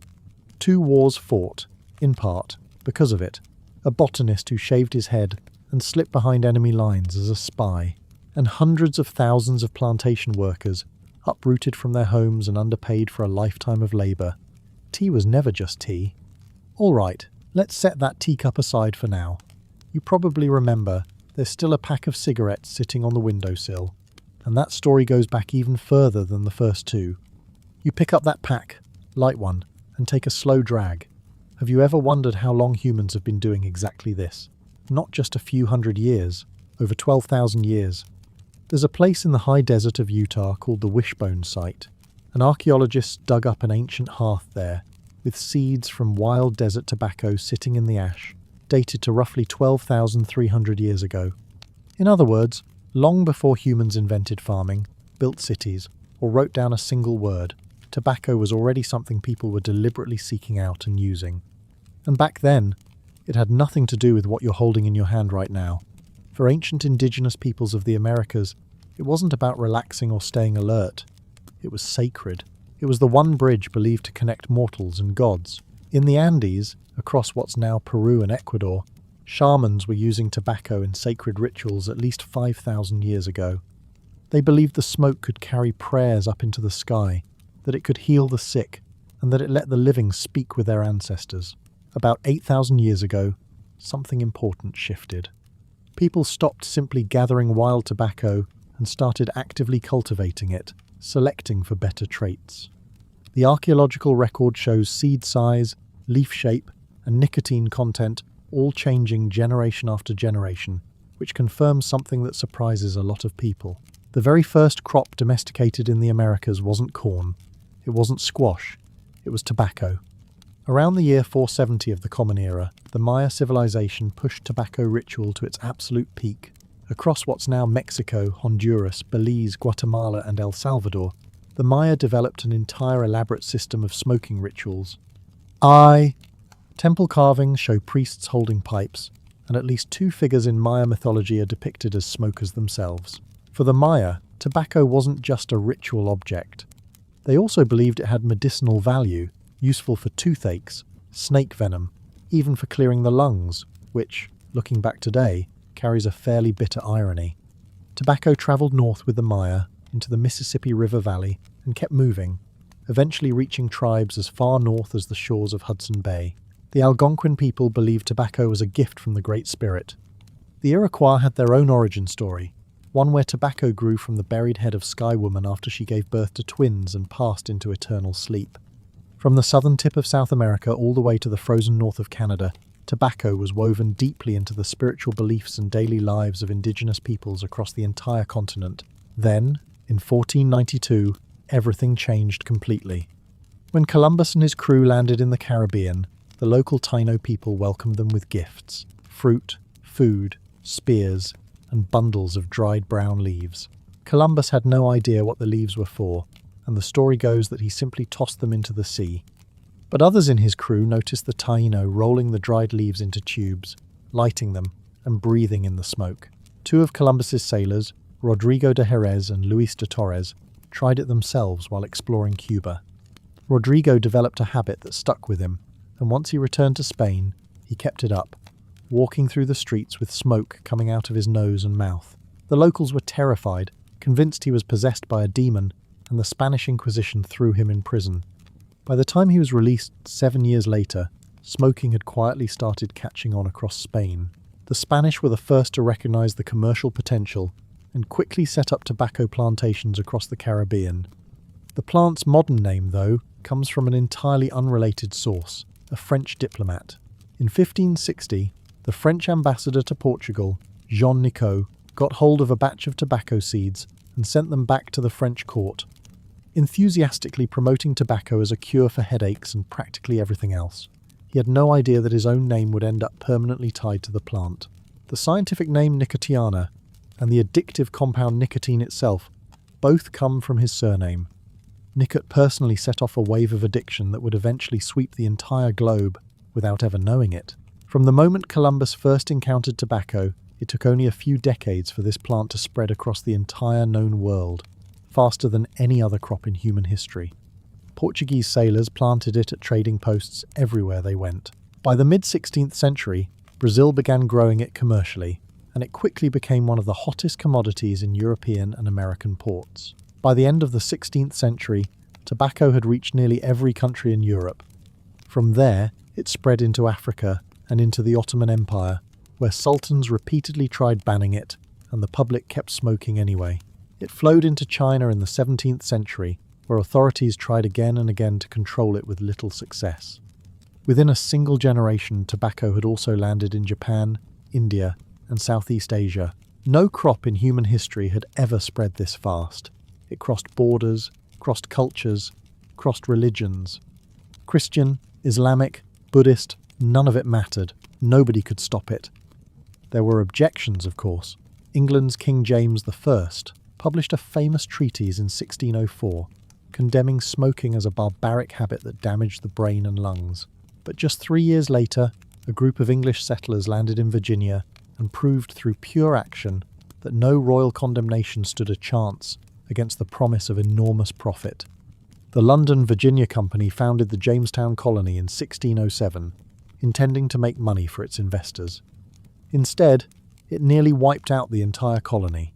2 wars fought, in part, because of it: a botanist who shaved his head and slipped behind enemy lines as a spy, and hundreds of thousands of plantation workers uprooted from their homes and underpaid for a lifetime of labour. Tea was never just tea. All right, let's set that teacup aside for now. You probably remember there's still a pack of cigarettes sitting on the windowsill, and that story goes back even further than the first 2. You pick up that pack, light one, and take a slow drag. Have you ever wondered how long humans have been doing exactly this? Not just a few hundred years, over 12,000 years. There's a place in the high desert of Utah called the Wishbone Site. An archaeologist dug up an ancient hearth there, with seeds from wild desert tobacco sitting in the ash, dated to roughly 12,300 years ago. In other words, long before humans invented farming, built cities, or wrote down a single word, tobacco was already something people were deliberately seeking out and using. And back then, it had nothing to do with what you're holding in your hand right now. For ancient indigenous peoples of the Americas, it wasn't about relaxing or staying alert. It was sacred. It was the one bridge believed to connect mortals and gods. In the Andes, across what's now Peru and Ecuador, shamans were using tobacco in sacred rituals at least 5,000 years ago. They believed the smoke could carry prayers up into the sky, that it could heal the sick, and that it let the living speak with their ancestors. About 8,000 years ago, something important shifted. People stopped simply gathering wild tobacco and started actively cultivating it, selecting for better traits. The archaeological record shows seed size, leaf shape, and nicotine content all changing generation after generation, which confirms something that surprises a lot of people. The very first crop domesticated in the Americas wasn't corn, it wasn't squash, it was tobacco. Around the year 470 of the Common Era, the Maya civilization pushed tobacco ritual to its absolute peak. Across what's now Mexico, Honduras, Belize, Guatemala, and El Salvador, the Maya developed an entire elaborate system of smoking rituals. Temple carvings show priests holding pipes, and at least 2 figures in Maya mythology are depicted as smokers themselves. For the Maya, tobacco wasn't just a ritual object. They also believed it had medicinal value, useful for toothaches, snake venom, even for clearing the lungs, which, looking back today, carries a fairly bitter irony. Tobacco travelled north with the Maya into the Mississippi River Valley and kept moving, eventually reaching tribes as far north as the shores of Hudson Bay. The Algonquin people believed tobacco was a gift from the Great Spirit. The Iroquois had their own origin story, one where tobacco grew from the buried head of Sky Woman after she gave birth to twins and passed into eternal sleep. From the southern tip of South America all the way to the frozen north of Canada, tobacco was woven deeply into the spiritual beliefs and daily lives of Indigenous peoples across the entire continent. Then, in 1492, everything changed completely. When Columbus and his crew landed in the Caribbean, the local Taino people welcomed them with gifts, fruit, food, spears, and bundles of dried brown leaves. Columbus had no idea what the leaves were for, and the story goes that he simply tossed them into the sea. But others in his crew noticed the Taino rolling the dried leaves into tubes, lighting them, and breathing in the smoke. Two of Columbus's sailors, Rodrigo de Jerez and Luis de Torres, tried it themselves while exploring Cuba. Rodrigo developed a habit that stuck with him, and once he returned to Spain, he kept it up, walking through the streets with smoke coming out of his nose and mouth. The locals were terrified, convinced he was possessed by a demon, and the Spanish Inquisition threw him in prison. By the time he was released 7 years later, smoking had quietly started catching on across Spain. The Spanish were the first to recognize the commercial potential and quickly set up tobacco plantations across the Caribbean. The plant's modern name, though, comes from an entirely unrelated source, a French diplomat. In 1560, the French ambassador to Portugal, Jean Nicot, got hold of a batch of tobacco seeds and sent them back to the French court, enthusiastically promoting tobacco as a cure for headaches and practically everything else. He had no idea that his own name would end up permanently tied to the plant. The scientific name Nicotiana and the addictive compound nicotine itself both come from his surname. Nicot personally set off a wave of addiction that would eventually sweep the entire globe without ever knowing it. From the moment Columbus first encountered tobacco, it took only a few decades for this plant to spread across the entire known world, faster than any other crop in human history. Portuguese sailors planted it at trading posts everywhere they went. By the mid-16th century, Brazil began growing it commercially, and it quickly became one of the hottest commodities in European and American ports. By the end of the 16th century, tobacco had reached nearly every country in Europe. From there, it spread into Africa and into the Ottoman Empire, where sultans repeatedly tried banning it, and the public kept smoking anyway. It flowed into China in the 17th century, where authorities tried again and again to control it with little success. Within a single generation, tobacco had also landed in Japan, India, and Southeast Asia. No crop in human history had ever spread this fast. It crossed borders, crossed cultures, crossed religions. Christian, Islamic, Buddhist, none of it mattered. Nobody could stop it. There were objections, of course. England's King James I published a famous treatise in 1604, condemning smoking as a barbaric habit that damaged the brain and lungs. But just 3 years later, a group of English settlers landed in Virginia and proved through pure action that no royal condemnation stood a chance against the promise of enormous profit. The London Virginia Company founded the Jamestown colony in 1607, intending to make money for its investors. Instead, it nearly wiped out the entire colony.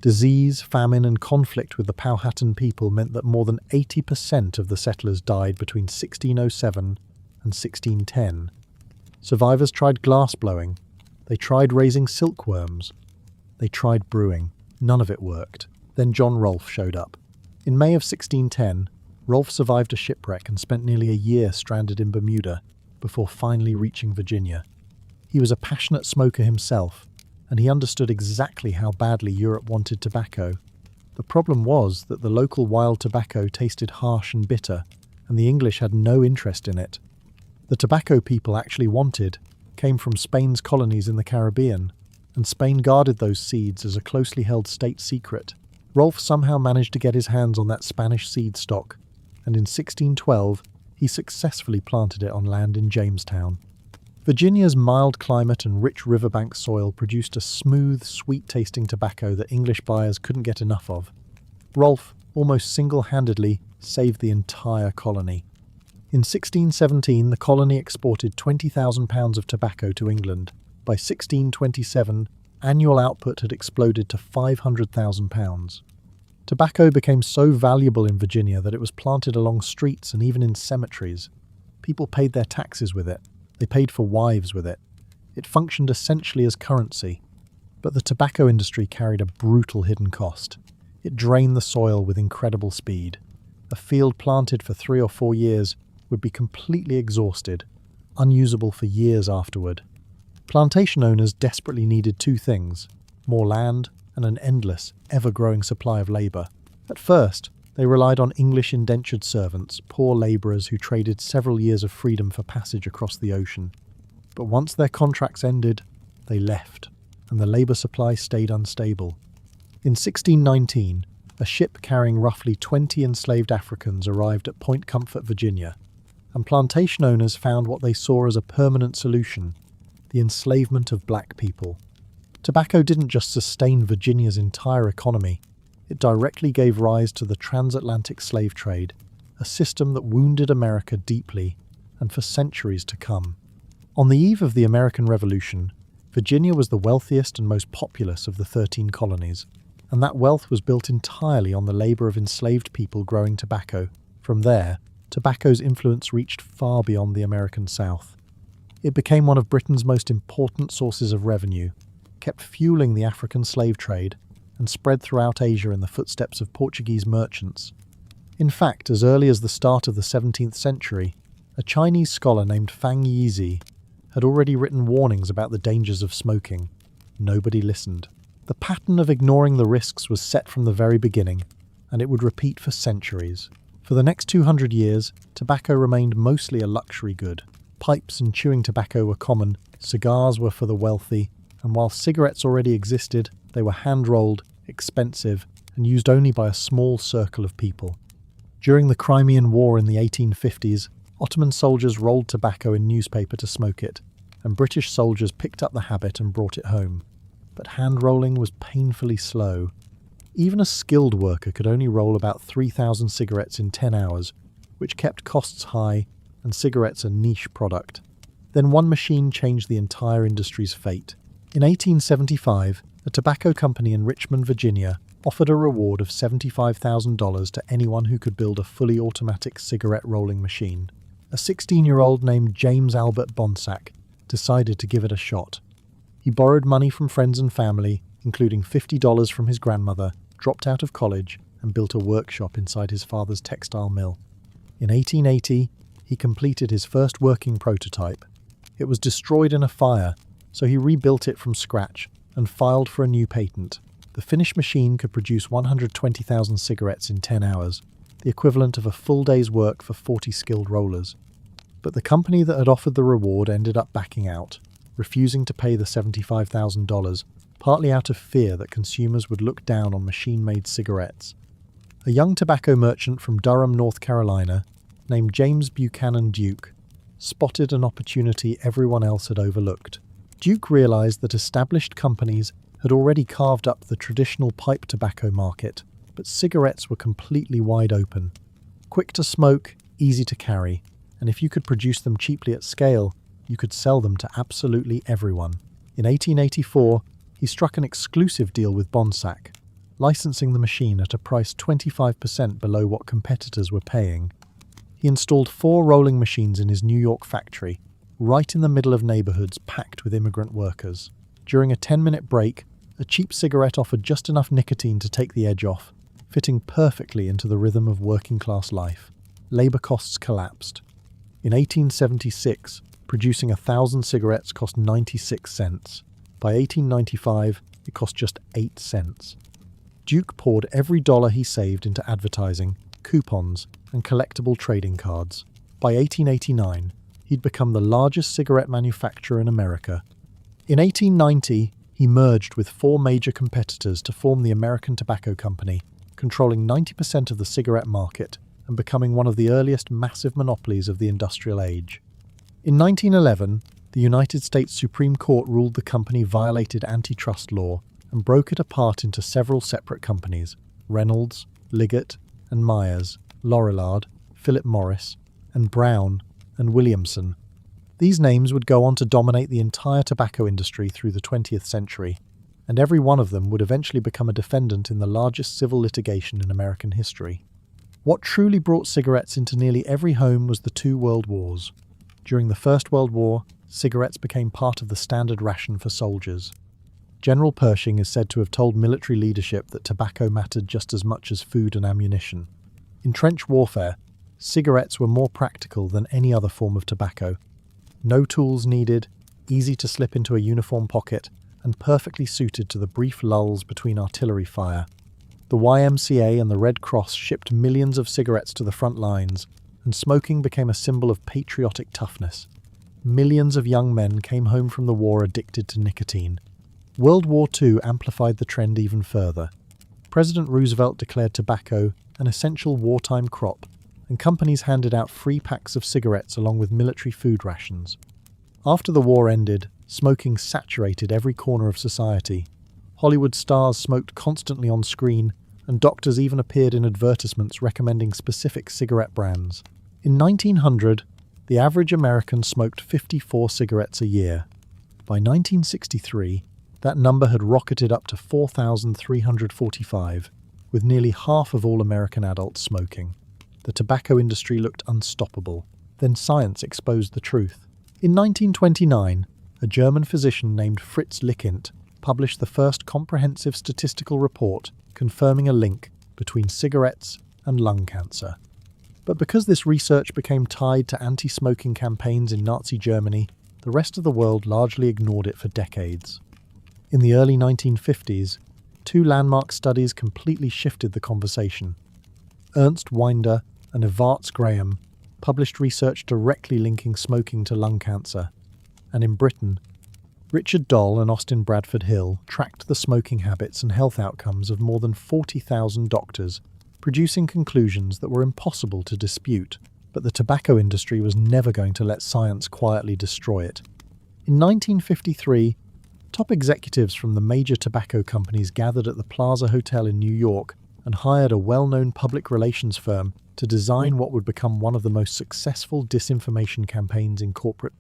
Disease, famine, and conflict with the Powhatan people meant that more than 80% of the settlers died between 1607 and 1610. Survivors tried glass blowing. They tried raising silkworms. They tried brewing. None of it worked. Then John Rolfe showed up. In May of 1610, Rolfe survived a shipwreck and spent nearly a year stranded in Bermuda before finally reaching Virginia. He was a passionate smoker himself, and he understood exactly how badly Europe wanted tobacco. The problem was that the local wild tobacco tasted harsh and bitter, and the English had no interest in it. The tobacco people actually wanted came from Spain's colonies in the Caribbean, and Spain guarded those seeds as a closely held state secret. Rolfe somehow managed to get his hands on that Spanish seed stock, and in 1612 he successfully planted it on land in Jamestown. Virginia's mild climate and rich riverbank soil produced a smooth, sweet-tasting tobacco that English buyers couldn't get enough of. Rolfe, almost single-handedly, saved the entire colony. In 1617, the colony exported 20,000 pounds of tobacco to England. By 1627, annual output had exploded to 500,000 pounds. Tobacco became so valuable in Virginia that it was planted along streets and even in cemeteries. People paid their taxes with it. They paid for wives with it. It functioned essentially as currency. But the tobacco industry carried a brutal hidden cost. It drained the soil with incredible speed. A field planted for 3 or 4 years would be completely exhausted, unusable for years afterward. Plantation owners desperately needed 2 things: more land and an endless, ever-growing supply of labour. At first, they relied on English indentured servants, poor labourers who traded several years of freedom for passage across the ocean. But once their contracts ended, they left, and the labour supply stayed unstable. In 1619, a ship carrying roughly 20 enslaved Africans arrived at Point Comfort, Virginia, and plantation owners found what they saw as a permanent solution: the enslavement of black people. Tobacco didn't just sustain Virginia's entire economy, it directly gave rise to the transatlantic slave trade, a system that wounded America deeply and for centuries to come. On the eve of the American Revolution, Virginia was the wealthiest and most populous of the 13 colonies, and that wealth was built entirely on the labour of enslaved people growing tobacco. From there, tobacco's influence reached far beyond the American South. It became one of Britain's most important sources of revenue, kept fueling the African slave trade, and spread throughout Asia in the footsteps of Portuguese merchants. In fact, as early as the start of the 17th century, a Chinese scholar named Fang Yizi had already written warnings about the dangers of smoking. Nobody listened. The pattern of ignoring the risks was set from the very beginning, and it would repeat for centuries. For the next 200 years, tobacco remained mostly a luxury good. Pipes and chewing tobacco were common, cigars were for the wealthy, and while cigarettes already existed, they were hand-rolled, expensive, and used only by a small circle of people. During the Crimean War in the 1850s, Ottoman soldiers rolled tobacco in newspaper to smoke it, and British soldiers picked up the habit and brought it home. But hand-rolling was painfully slow. Even a skilled worker could only roll about 3,000 cigarettes in 10 hours, which kept costs high and cigarettes a niche product. Then one machine changed the entire industry's fate. In 1875, a tobacco company in Richmond, Virginia, offered a reward of $75,000 to anyone who could build a fully automatic cigarette rolling machine. A 16-year-old named James Albert Bonsack decided to give it a shot. He borrowed money from friends and family, including $50 from his grandmother, dropped out of college, and built a workshop inside his father's textile mill. In 1880, he completed his first working prototype. It was destroyed in a fire, so he rebuilt it from scratch and filed for a new patent. The finished machine could produce 120,000 cigarettes in 10 hours, the equivalent of a full day's work for 40 skilled rollers. But the company that had offered the reward ended up backing out, refusing to pay the $75,000, partly out of fear that consumers would look down on machine-made cigarettes. A young tobacco merchant from Durham, North Carolina, named James Buchanan Duke, spotted an opportunity everyone else had overlooked. Duke realized that established companies had already carved up the traditional pipe tobacco market, but cigarettes were completely wide open. Quick to smoke, easy to carry, and if you could produce them cheaply at scale, you could sell them to absolutely everyone. In 1884, he struck an exclusive deal with Bonsack, licensing the machine at a price 25% below what competitors were paying. He installed 4 rolling machines in his New York factory, right in the middle of neighborhoods packed with immigrant workers. During a 10-minute break, a cheap cigarette offered just enough nicotine to take the edge off, fitting perfectly into the rhythm of working-class life. Labor costs collapsed. In 1876, producing 1,000 cigarettes cost 96 cents. By 1895, it cost just 8 cents. Duke poured every dollar he saved into advertising, coupons, and collectible trading cards. By 1889, he'd become the largest cigarette manufacturer in America. In 1890, he merged with 4 major competitors to form the American Tobacco Company, controlling 90% of the cigarette market and becoming one of the earliest massive monopolies of the industrial age. In 1911, the United States Supreme Court ruled the company violated antitrust law and broke it apart into several separate companies: Reynolds, Liggett and Myers, Lorillard, Philip Morris, and Brown and Williamson. These names would go on to dominate the entire tobacco industry through the 20th century, and every one of them would eventually become a defendant in the largest civil litigation in American history. What truly brought cigarettes into nearly every home was the two world wars. During the First World War, cigarettes became part of the standard ration for soldiers. General Pershing is said to have told military leadership that tobacco mattered just as much as food and ammunition. In trench warfare, cigarettes were more practical than any other form of tobacco. No tools needed, easy to slip into a uniform pocket, and perfectly suited to the brief lulls between artillery fire. The YMCA and the Red Cross shipped millions of cigarettes to the front lines, and smoking became a symbol of patriotic toughness. Millions of young men came home from the war addicted to nicotine. World War II amplified the trend even further. President Roosevelt declared tobacco an essential wartime crop, and companies handed out free packs of cigarettes along with military food rations. After the war ended, smoking saturated every corner of society. Hollywood stars smoked constantly on screen, and doctors even appeared in advertisements recommending specific cigarette brands. In 1900, the average American smoked 54 cigarettes a year. By 1963, that number had rocketed up to 4,345, with nearly half of all American adults smoking. The tobacco industry looked unstoppable. Then science exposed the truth. In 1929, a German physician named Fritz Lickint published the first comprehensive statistical report confirming a link between cigarettes and lung cancer. But because this research became tied to anti-smoking campaigns in Nazi Germany, the rest of the world largely ignored it for decades. In the early 1950s, two landmark studies completely shifted the conversation. Ernst Winder and Evarts Graham published research directly linking smoking to lung cancer, and in Britain, Richard Doll and Austin Bradford Hill tracked the smoking habits and health outcomes of more than 40,000 doctors, producing conclusions that were impossible to dispute, but the tobacco industry was never going to let science quietly destroy it. In 1953, top executives from the major tobacco companies gathered at the Plaza Hotel in New York and hired a well-known public relations firm to design what would become one of the most successful disinformation campaigns in corporate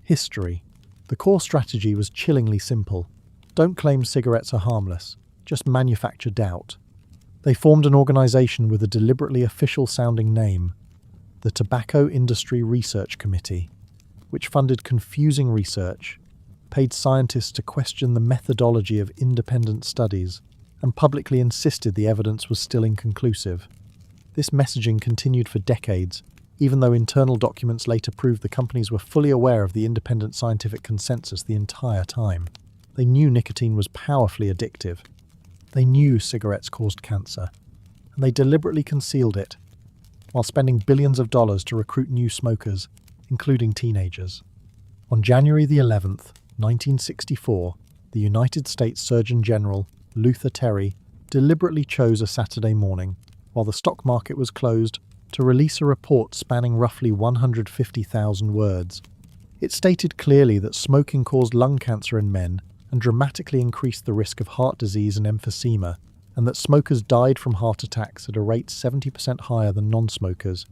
history. The core strategy was chillingly simple. Don't claim cigarettes are harmless, just manufacture doubt. They formed an organization with a deliberately official-sounding name, the Tobacco Industry Research Committee, which funded confusing research, paid scientists to question the methodology of independent studies, and publicly insisted the evidence was still inconclusive. This messaging continued for decades, even though internal documents later proved the companies were fully aware of the independent scientific consensus the entire time. They knew nicotine was powerfully addictive. They knew cigarettes caused cancer, and they deliberately concealed it, while spending billions of dollars to recruit new smokers, including teenagers. On January the 11th, 1964, the United States Surgeon General, Luther Terry, deliberately chose a Saturday morning, while the stock market was closed, to release a report spanning roughly 150,000 words. It stated clearly that smoking caused lung cancer in men and dramatically increased the risk of heart disease and emphysema, and that smokers died from heart attacks at a rate 70% higher than non-smokers.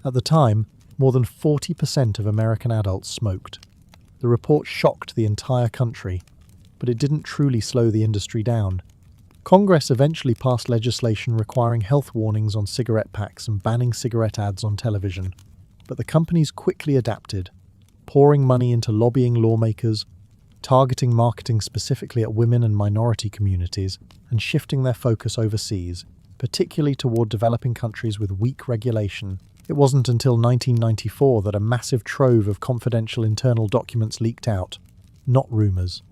At the time, more than 40% of American adults smoked. The report shocked the entire country, but it didn't truly slow the industry down. Congress eventually passed legislation requiring health warnings on cigarette packs and banning cigarette ads on television, but the companies quickly adapted, pouring money into lobbying lawmakers, targeting marketing specifically at women and minority communities, and shifting their focus overseas, particularly toward developing countries with weak regulation. It wasn't until 1994 that a massive trove of confidential internal documents leaked out, not rumours.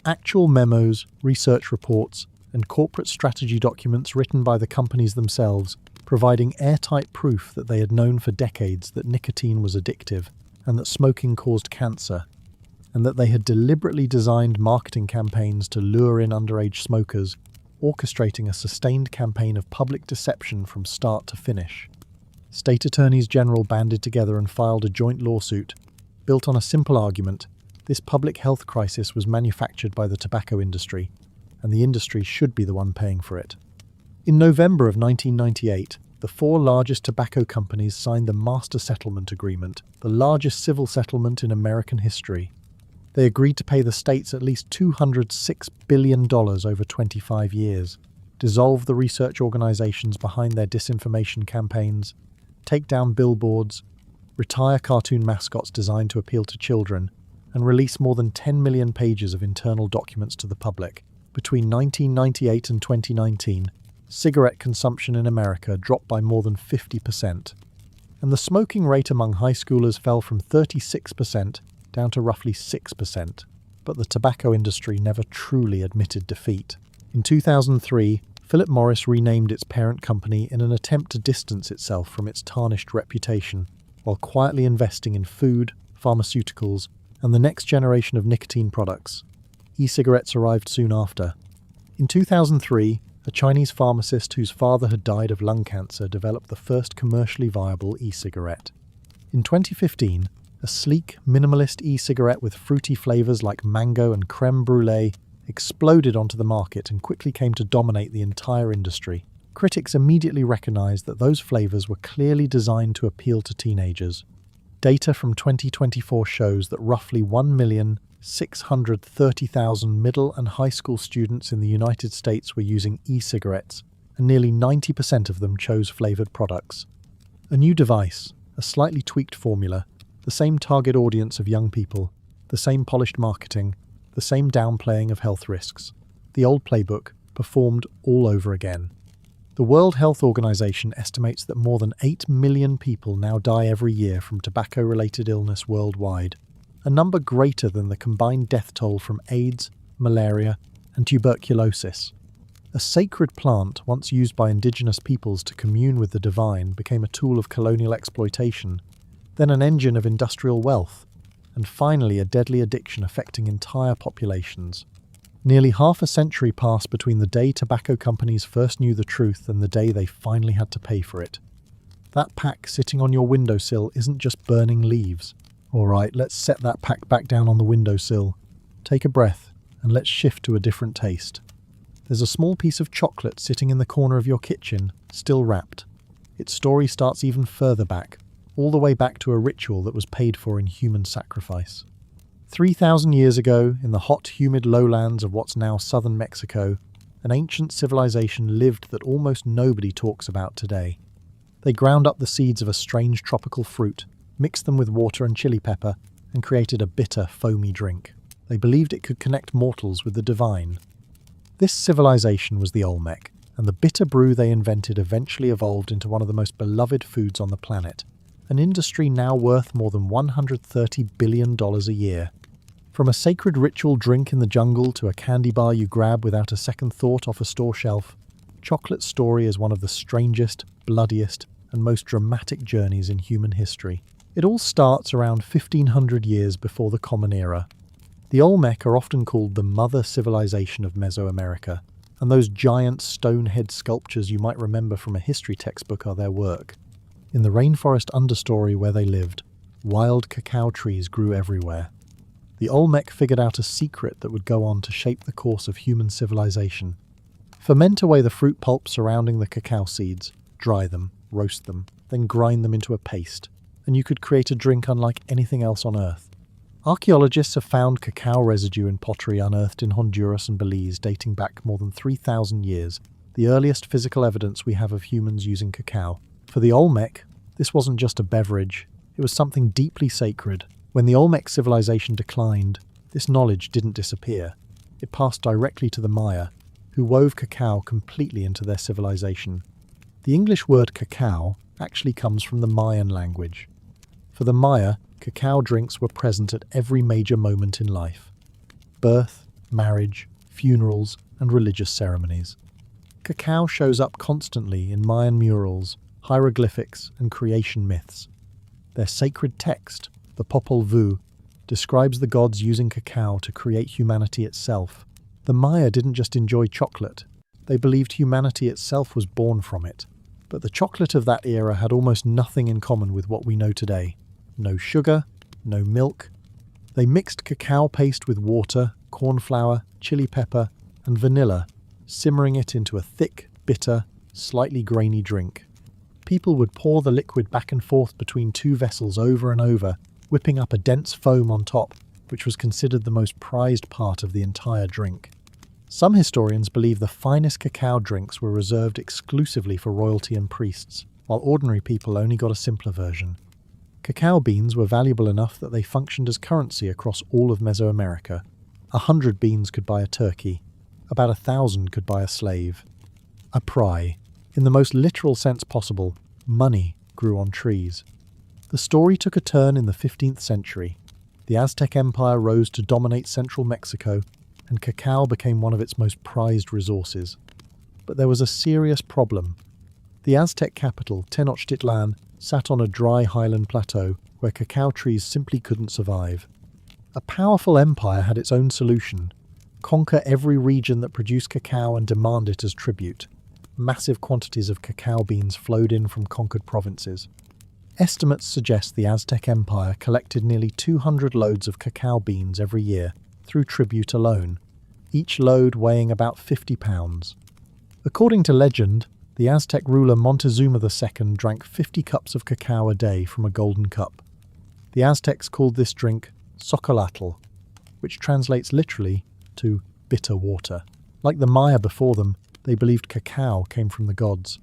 Actual memos, research reports, and corporate strategy documents written by the companies themselves, providing airtight proof that they had known for decades that nicotine was addictive and that smoking caused cancer, and that they had deliberately designed marketing campaigns to lure in underage smokers, orchestrating a sustained campaign of public deception from start to finish. State attorneys general banded together and filed a joint lawsuit, built on a simple argument: this public health crisis was manufactured by the tobacco industry, and the industry should be the one paying for it. In November of 1998, the four largest tobacco companies signed the Master Settlement Agreement, the largest civil settlement in American history. They agreed to pay the states at least $206 billion over 25 years, dissolve the research organizations behind their disinformation campaigns, take down billboards, retire cartoon mascots designed to appeal to children, and release more than 10 million pages of internal documents to the public. Between 1998 and 2019, cigarette consumption in America dropped by more than 50%, and the smoking rate among high schoolers fell from 36% down to roughly 6%, but the tobacco industry never truly admitted defeat. In 2003, Philip Morris renamed its parent company in an attempt to distance itself from its tarnished reputation, while quietly investing in food, pharmaceuticals, and the next generation of nicotine products. E-cigarettes arrived soon after. In 2003, a Chinese pharmacist whose father had died of lung cancer developed the first commercially viable e-cigarette. In 2015, a sleek, minimalist e-cigarette with fruity flavors like mango and creme brulee exploded onto the market and quickly came to dominate the entire industry. Critics immediately recognized that those flavors were clearly designed to appeal to teenagers. Data from 2024 shows that roughly 1,630,000 middle and high school students in the United States were using e-cigarettes, and nearly 90% of them chose flavored products. A new device, a slightly tweaked formula, the same target audience of young people, the same polished marketing, the same downplaying of health risks. The old playbook performed all over again. The World Health Organization estimates that more than 8 million people now die every year from tobacco-related illness worldwide, a number greater than the combined death toll from AIDS, malaria, and tuberculosis. A sacred plant once used by indigenous peoples to commune with the divine became a tool of colonial exploitation, then an engine of industrial wealth, and finally a deadly addiction affecting entire populations. Nearly half a century passed between the day tobacco companies first knew the truth and the day they finally had to pay for it. That pack sitting on your windowsill isn't just burning leaves. All right, let's set that pack back down on the windowsill. Take a breath, and let's shift to a different taste. There's a small piece of chocolate sitting in the corner of your kitchen, still wrapped. Its story starts even further back, all the way back to a ritual that was paid for in human sacrifice. 3,000 years ago, in the hot, humid lowlands of what's now southern Mexico, an ancient civilization lived that almost nobody talks about today. They ground up the seeds of a strange tropical fruit, mixed them with water and chili pepper, and created a bitter, foamy drink. They believed it could connect mortals with the divine. This civilization was the Olmec, and the bitter brew they invented eventually evolved into one of the most beloved foods on the planet, an industry now worth more than $130 billion a year. From a sacred ritual drink in the jungle to a candy bar you grab without a second thought off a store shelf, chocolate's story is one of the strangest, bloodiest, and most dramatic journeys in human history. It all starts around 1,500 years before the Common Era. The Olmec are often called the mother civilization of Mesoamerica, and those giant stone head sculptures you might remember from a history textbook are their work. In the rainforest understory where they lived, wild cacao trees grew everywhere. The Olmec figured out a secret that would go on to shape the course of human civilization. Ferment away the fruit pulp surrounding the cacao seeds, dry them, roast them, then grind them into a paste, and you could create a drink unlike anything else on Earth. Archaeologists have found cacao residue in pottery unearthed in Honduras and Belize dating back more than 3,000 years, the earliest physical evidence we have of humans using cacao. For the Olmec, this wasn't just a beverage, it was something deeply sacred. When the Olmec civilization declined, this knowledge didn't disappear. It passed directly to the Maya, who wove cacao completely into their civilization. The English word cacao actually comes from the Mayan language. For the Maya, cacao drinks were present at every major moment in life: birth, marriage, funerals, and religious ceremonies. Cacao shows up constantly in Mayan murals, hieroglyphics, and creation myths. Their sacred text, the Popol Vuh, describes the gods using cacao to create humanity itself. The Maya didn't just enjoy chocolate, they believed humanity itself was born from it. But the chocolate of that era had almost nothing in common with what we know today. No sugar, no milk. They mixed cacao paste with water, corn flour, chili pepper, and vanilla, simmering it into a thick, bitter, slightly grainy drink. People would pour the liquid back and forth between two vessels over and over, whipping up a dense foam on top, which was considered the most prized part of the entire drink. Some historians believe the finest cacao drinks were reserved exclusively for royalty and priests, while ordinary people only got a simpler version. Cacao beans were valuable enough that they functioned as currency across all of Mesoamerica. 100 beans could buy a turkey. About 1,000 could buy a slave. A pry. In the most literal sense possible, money grew on trees. The story took a turn in the 15th century. The Aztec Empire rose to dominate central Mexico, and cacao became one of its most prized resources. But there was a serious problem. The Aztec capital, Tenochtitlan, sat on a dry highland plateau where cacao trees simply couldn't survive. A powerful empire had its own solution: conquer every region that produced cacao and demand it as tribute. Massive quantities of cacao beans flowed in from conquered provinces. Estimates suggest the Aztec Empire collected nearly 200 loads of cacao beans every year through tribute alone, each load weighing about 50 pounds. According to legend, the Aztec ruler Montezuma II drank 50 cups of cacao a day from a golden cup. The Aztecs called this drink socolatl, which translates literally to bitter water. Like the Maya before them, they believed cacao came from the gods.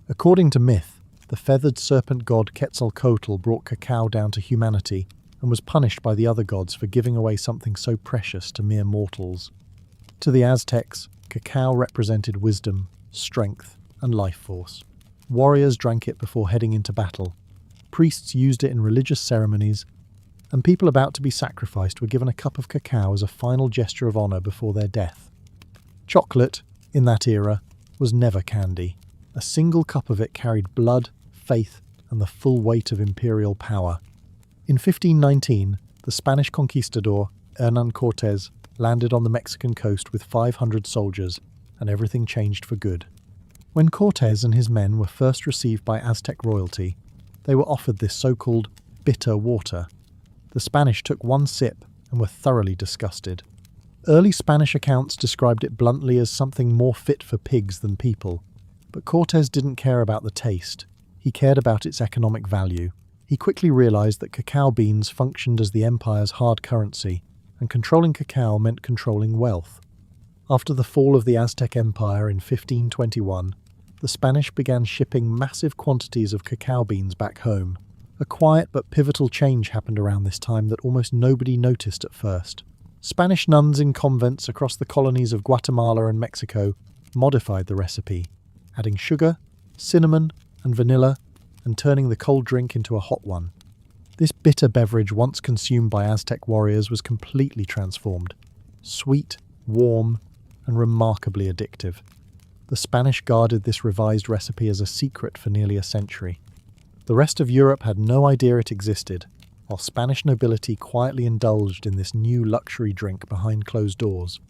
According to myth, the feathered serpent god Quetzalcoatl brought cacao down to humanity and was punished by the other gods for giving away something so precious to mere mortals. To the Aztecs, cacao represented wisdom, strength, and life force. Warriors drank it before heading into battle. Priests used it in religious ceremonies, and people about to be sacrificed were given a cup of cacao as a final gesture of honor before their death. Chocolate, in that era, was never candy. A single cup of it carried blood, faith, and the full weight of imperial power. In 1519, the Spanish conquistador Hernán Cortés landed on the Mexican coast with 500 soldiers, and everything changed for good. When Cortés and his men were first received by Aztec royalty, they were offered this so-called bitter water. The Spanish took one sip and were thoroughly disgusted. Early Spanish accounts described it bluntly as something more fit for pigs than people. But Cortés didn't care about the taste. He cared about its economic value. He quickly realized that cacao beans functioned as the empire's hard currency, and controlling cacao meant controlling wealth. After the fall of the Aztec Empire in 1521, the Spanish began shipping massive quantities of cacao beans back home. A quiet but pivotal change happened around this time that almost nobody noticed at first. Spanish nuns in convents across the colonies of Guatemala and Mexico modified the recipe, adding sugar, cinnamon, and vanilla, and turning the cold drink into a hot one. This bitter beverage, once consumed by Aztec warriors, was completely transformed. Sweet, warm, and remarkably addictive. The Spanish guarded this revised recipe as a secret for nearly a century. The rest of Europe had no idea it existed, while Spanish nobility quietly indulged in this new luxury drink behind closed doors.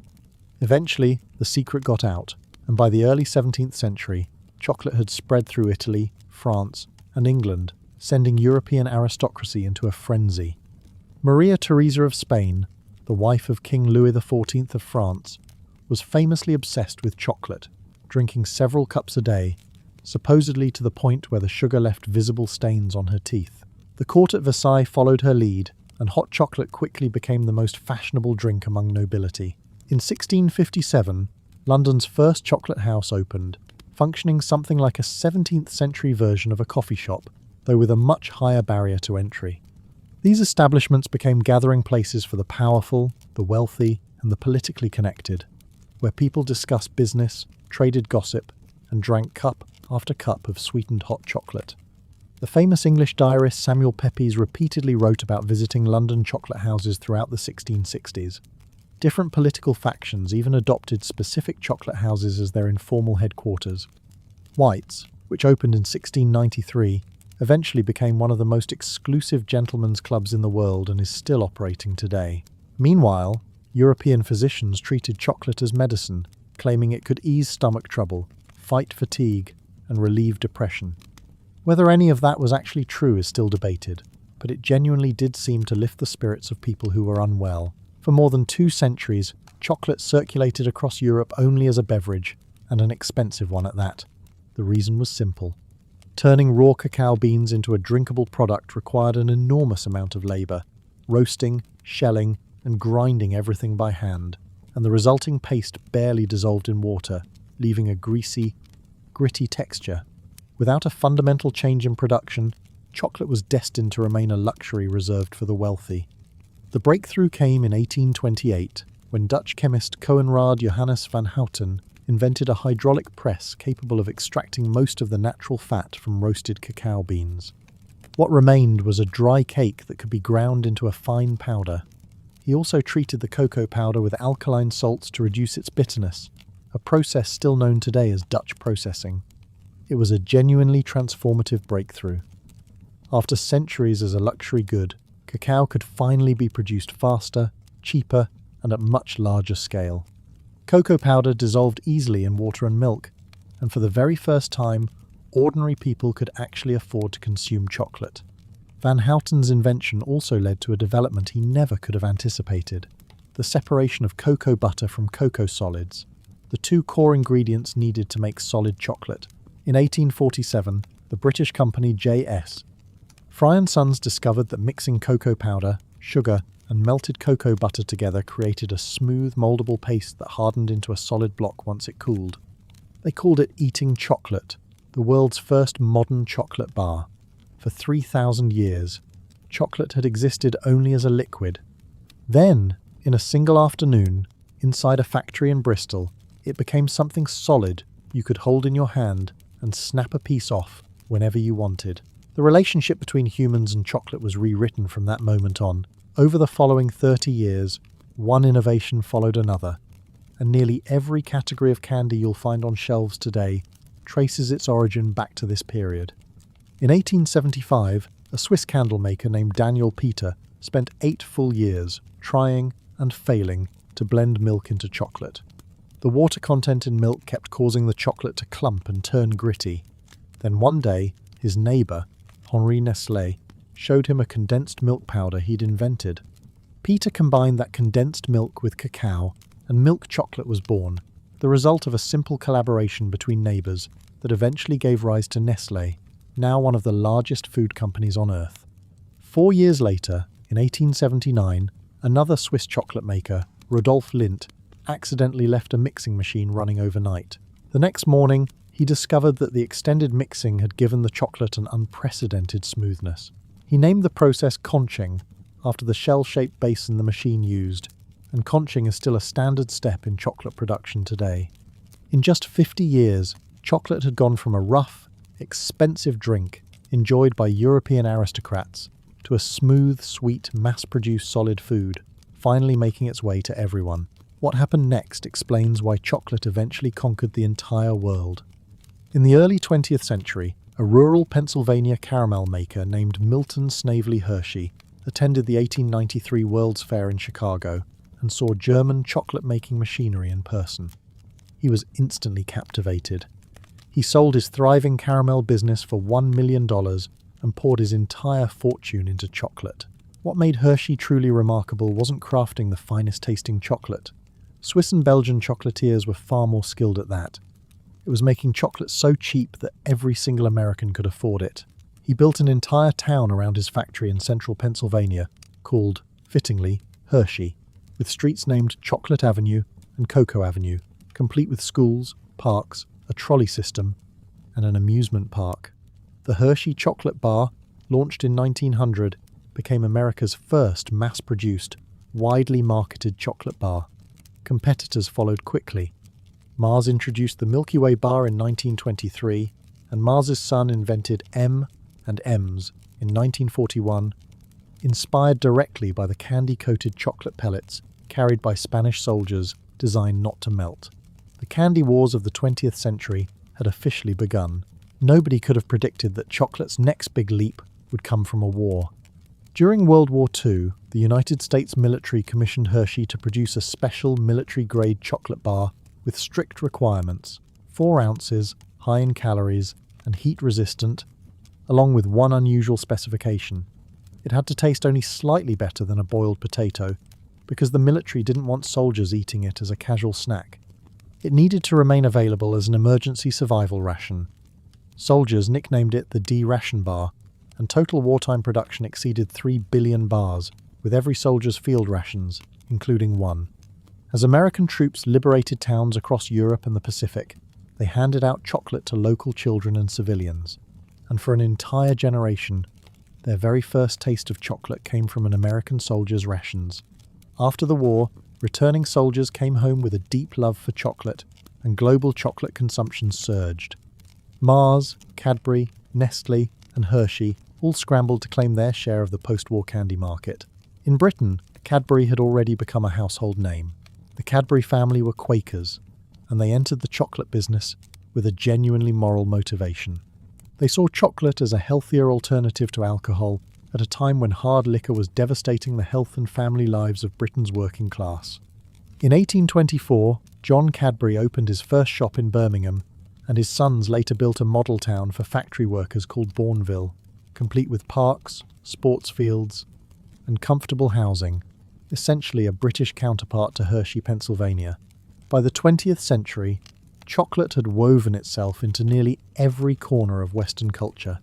Eventually, the secret got out, and by the early 17th century, chocolate had spread through Italy, France, and England, sending European aristocracy into a frenzy. Maria Theresa of Spain, the wife of King Louis XIV of France, was famously obsessed with chocolate, drinking several cups a day, supposedly to the point where the sugar left visible stains on her teeth. The court at Versailles followed her lead, and hot chocolate quickly became the most fashionable drink among nobility. In 1657, London's first chocolate house opened, functioning something like a 17th century version of a coffee shop, though with a much higher barrier to entry. These establishments became gathering places for the powerful, the wealthy, and the politically connected, where people discussed business, traded gossip, and drank cup after cup of sweetened hot chocolate. The famous English diarist Samuel Pepys repeatedly wrote about visiting London chocolate houses throughout the 1660s. Different political factions even adopted specific chocolate houses as their informal headquarters. White's, which opened in 1693, eventually became one of the most exclusive gentlemen's clubs in the world and is still operating today. Meanwhile, European physicians treated chocolate as medicine, claiming it could ease stomach trouble, fight fatigue, and relieve depression. Whether any of that was actually true is still debated, but it genuinely did seem to lift the spirits of people who were unwell. For more than 2 centuries, chocolate circulated across Europe only as a beverage, and an expensive one at that. The reason was simple. Turning raw cacao beans into a drinkable product required an enormous amount of labour, roasting, shelling, and grinding everything by hand, and the resulting paste barely dissolved in water, leaving a greasy, gritty texture. Without a fundamental change in production, chocolate was destined to remain a luxury reserved for the wealthy. The breakthrough came in 1828, when Dutch chemist Coenraad Johannes van Houten invented a hydraulic press capable of extracting most of the natural fat from roasted cacao beans. What remained was a dry cake that could be ground into a fine powder. He also treated the cocoa powder with alkaline salts to reduce its bitterness, a process still known today as Dutch processing. It was a genuinely transformative breakthrough. After centuries as a luxury good, cacao could finally be produced faster, cheaper, and at much larger scale. Cocoa powder dissolved easily in water and milk, and for the very first time, ordinary people could actually afford to consume chocolate. Van Houten's invention also led to a development he never could have anticipated: the separation of cocoa butter from cocoa solids, the two core ingredients needed to make solid chocolate. In 1847, the British company J.S. Fry & Sons discovered that mixing cocoa powder, sugar, and melted cocoa butter together created a smooth, moldable paste that hardened into a solid block once it cooled. They called it eating chocolate, the world's first modern chocolate bar. For 3,000 years, chocolate had existed only as a liquid. Then, in a single afternoon, inside a factory in Bristol, it became something solid you could hold in your hand and snap a piece off whenever you wanted. The relationship between humans and chocolate was rewritten from that moment on. Over the following 30 years, one innovation followed another, and nearly every category of candy you'll find on shelves today traces its origin back to this period. In 1875, a Swiss candle maker named Daniel Peter spent 8 full years trying and failing to blend milk into chocolate. The water content in milk kept causing the chocolate to clump and turn gritty. Then one day, his neighbour, Henri Nestlé, showed him a condensed milk powder he'd invented. Peter combined that condensed milk with cacao, and milk chocolate was born, the result of a simple collaboration between neighbours that eventually gave rise to Nestlé, now one of the largest food companies on Earth. 4 years later, in 1879, another Swiss chocolate maker, Rodolphe Lindt, accidentally left a mixing machine running overnight. The next morning, he discovered that the extended mixing had given the chocolate an unprecedented smoothness. He named the process conching, after the shell-shaped basin the machine used, and conching is still a standard step in chocolate production today. In just 50 years, chocolate had gone from a rough, expensive drink enjoyed by European aristocrats to a smooth, sweet, mass-produced solid food, finally making its way to everyone. What happened next explains why chocolate eventually conquered the entire world. In the early 20th century, a rural Pennsylvania caramel maker named Milton Snavely Hershey attended the 1893 World's Fair in Chicago and saw German chocolate-making machinery in person. He was instantly captivated. He sold his thriving caramel business for $1 million and poured his entire fortune into chocolate. What made Hershey truly remarkable wasn't crafting the finest-tasting chocolate. Swiss and Belgian chocolatiers were far more skilled at that. It was making chocolate so cheap that every single American could afford it. He built an entire town around his factory in central Pennsylvania, called, fittingly, Hershey, with streets named Chocolate Avenue and Cocoa Avenue, complete with schools, parks, a trolley system, and an amusement park. The Hershey Chocolate Bar, launched in 1900, became America's first mass-produced, widely marketed chocolate bar. Competitors followed quickly. Mars introduced the Milky Way bar in 1923, and Mars's son invented M and M's in 1941, inspired directly by the candy-coated chocolate pellets carried by Spanish soldiers designed not to melt. The candy wars of the 20th century had officially begun. Nobody could have predicted that chocolate's next big leap would come from a war. During World War II, the United States military commissioned Hershey to produce a special military-grade chocolate bar with strict requirements: 4 ounces, high in calories, and heat-resistant, along with one unusual specification. It had to taste only slightly better than a boiled potato, because the military didn't want soldiers eating it as a casual snack. It needed to remain available as an emergency survival ration, Soldiers nicknamed it the D-ration bar, and total wartime production exceeded 3 billion bars, with every soldier's field rations, including one. As American troops liberated towns across Europe and the Pacific, they handed out chocolate to local children and civilians. And for an entire generation, their very first taste of chocolate came from an American soldier's rations. After the war, returning soldiers came home with a deep love for chocolate, and global chocolate consumption surged. Mars, Cadbury, Nestle, and Hershey all scrambled to claim their share of the post-war candy market. In Britain, Cadbury had already become a household name. The Cadbury family were Quakers, and they entered the chocolate business with a genuinely moral motivation. They saw chocolate as a healthier alternative to alcohol at a time when hard liquor was devastating the health and family lives of Britain's working class. In 1824, John Cadbury opened his first shop in Birmingham, and his sons later built a model town for factory workers called Bournville, complete with parks, sports fields, and comfortable housing, essentially a British counterpart to Hershey, Pennsylvania. By the 20th century, chocolate had woven itself into nearly every corner of Western culture.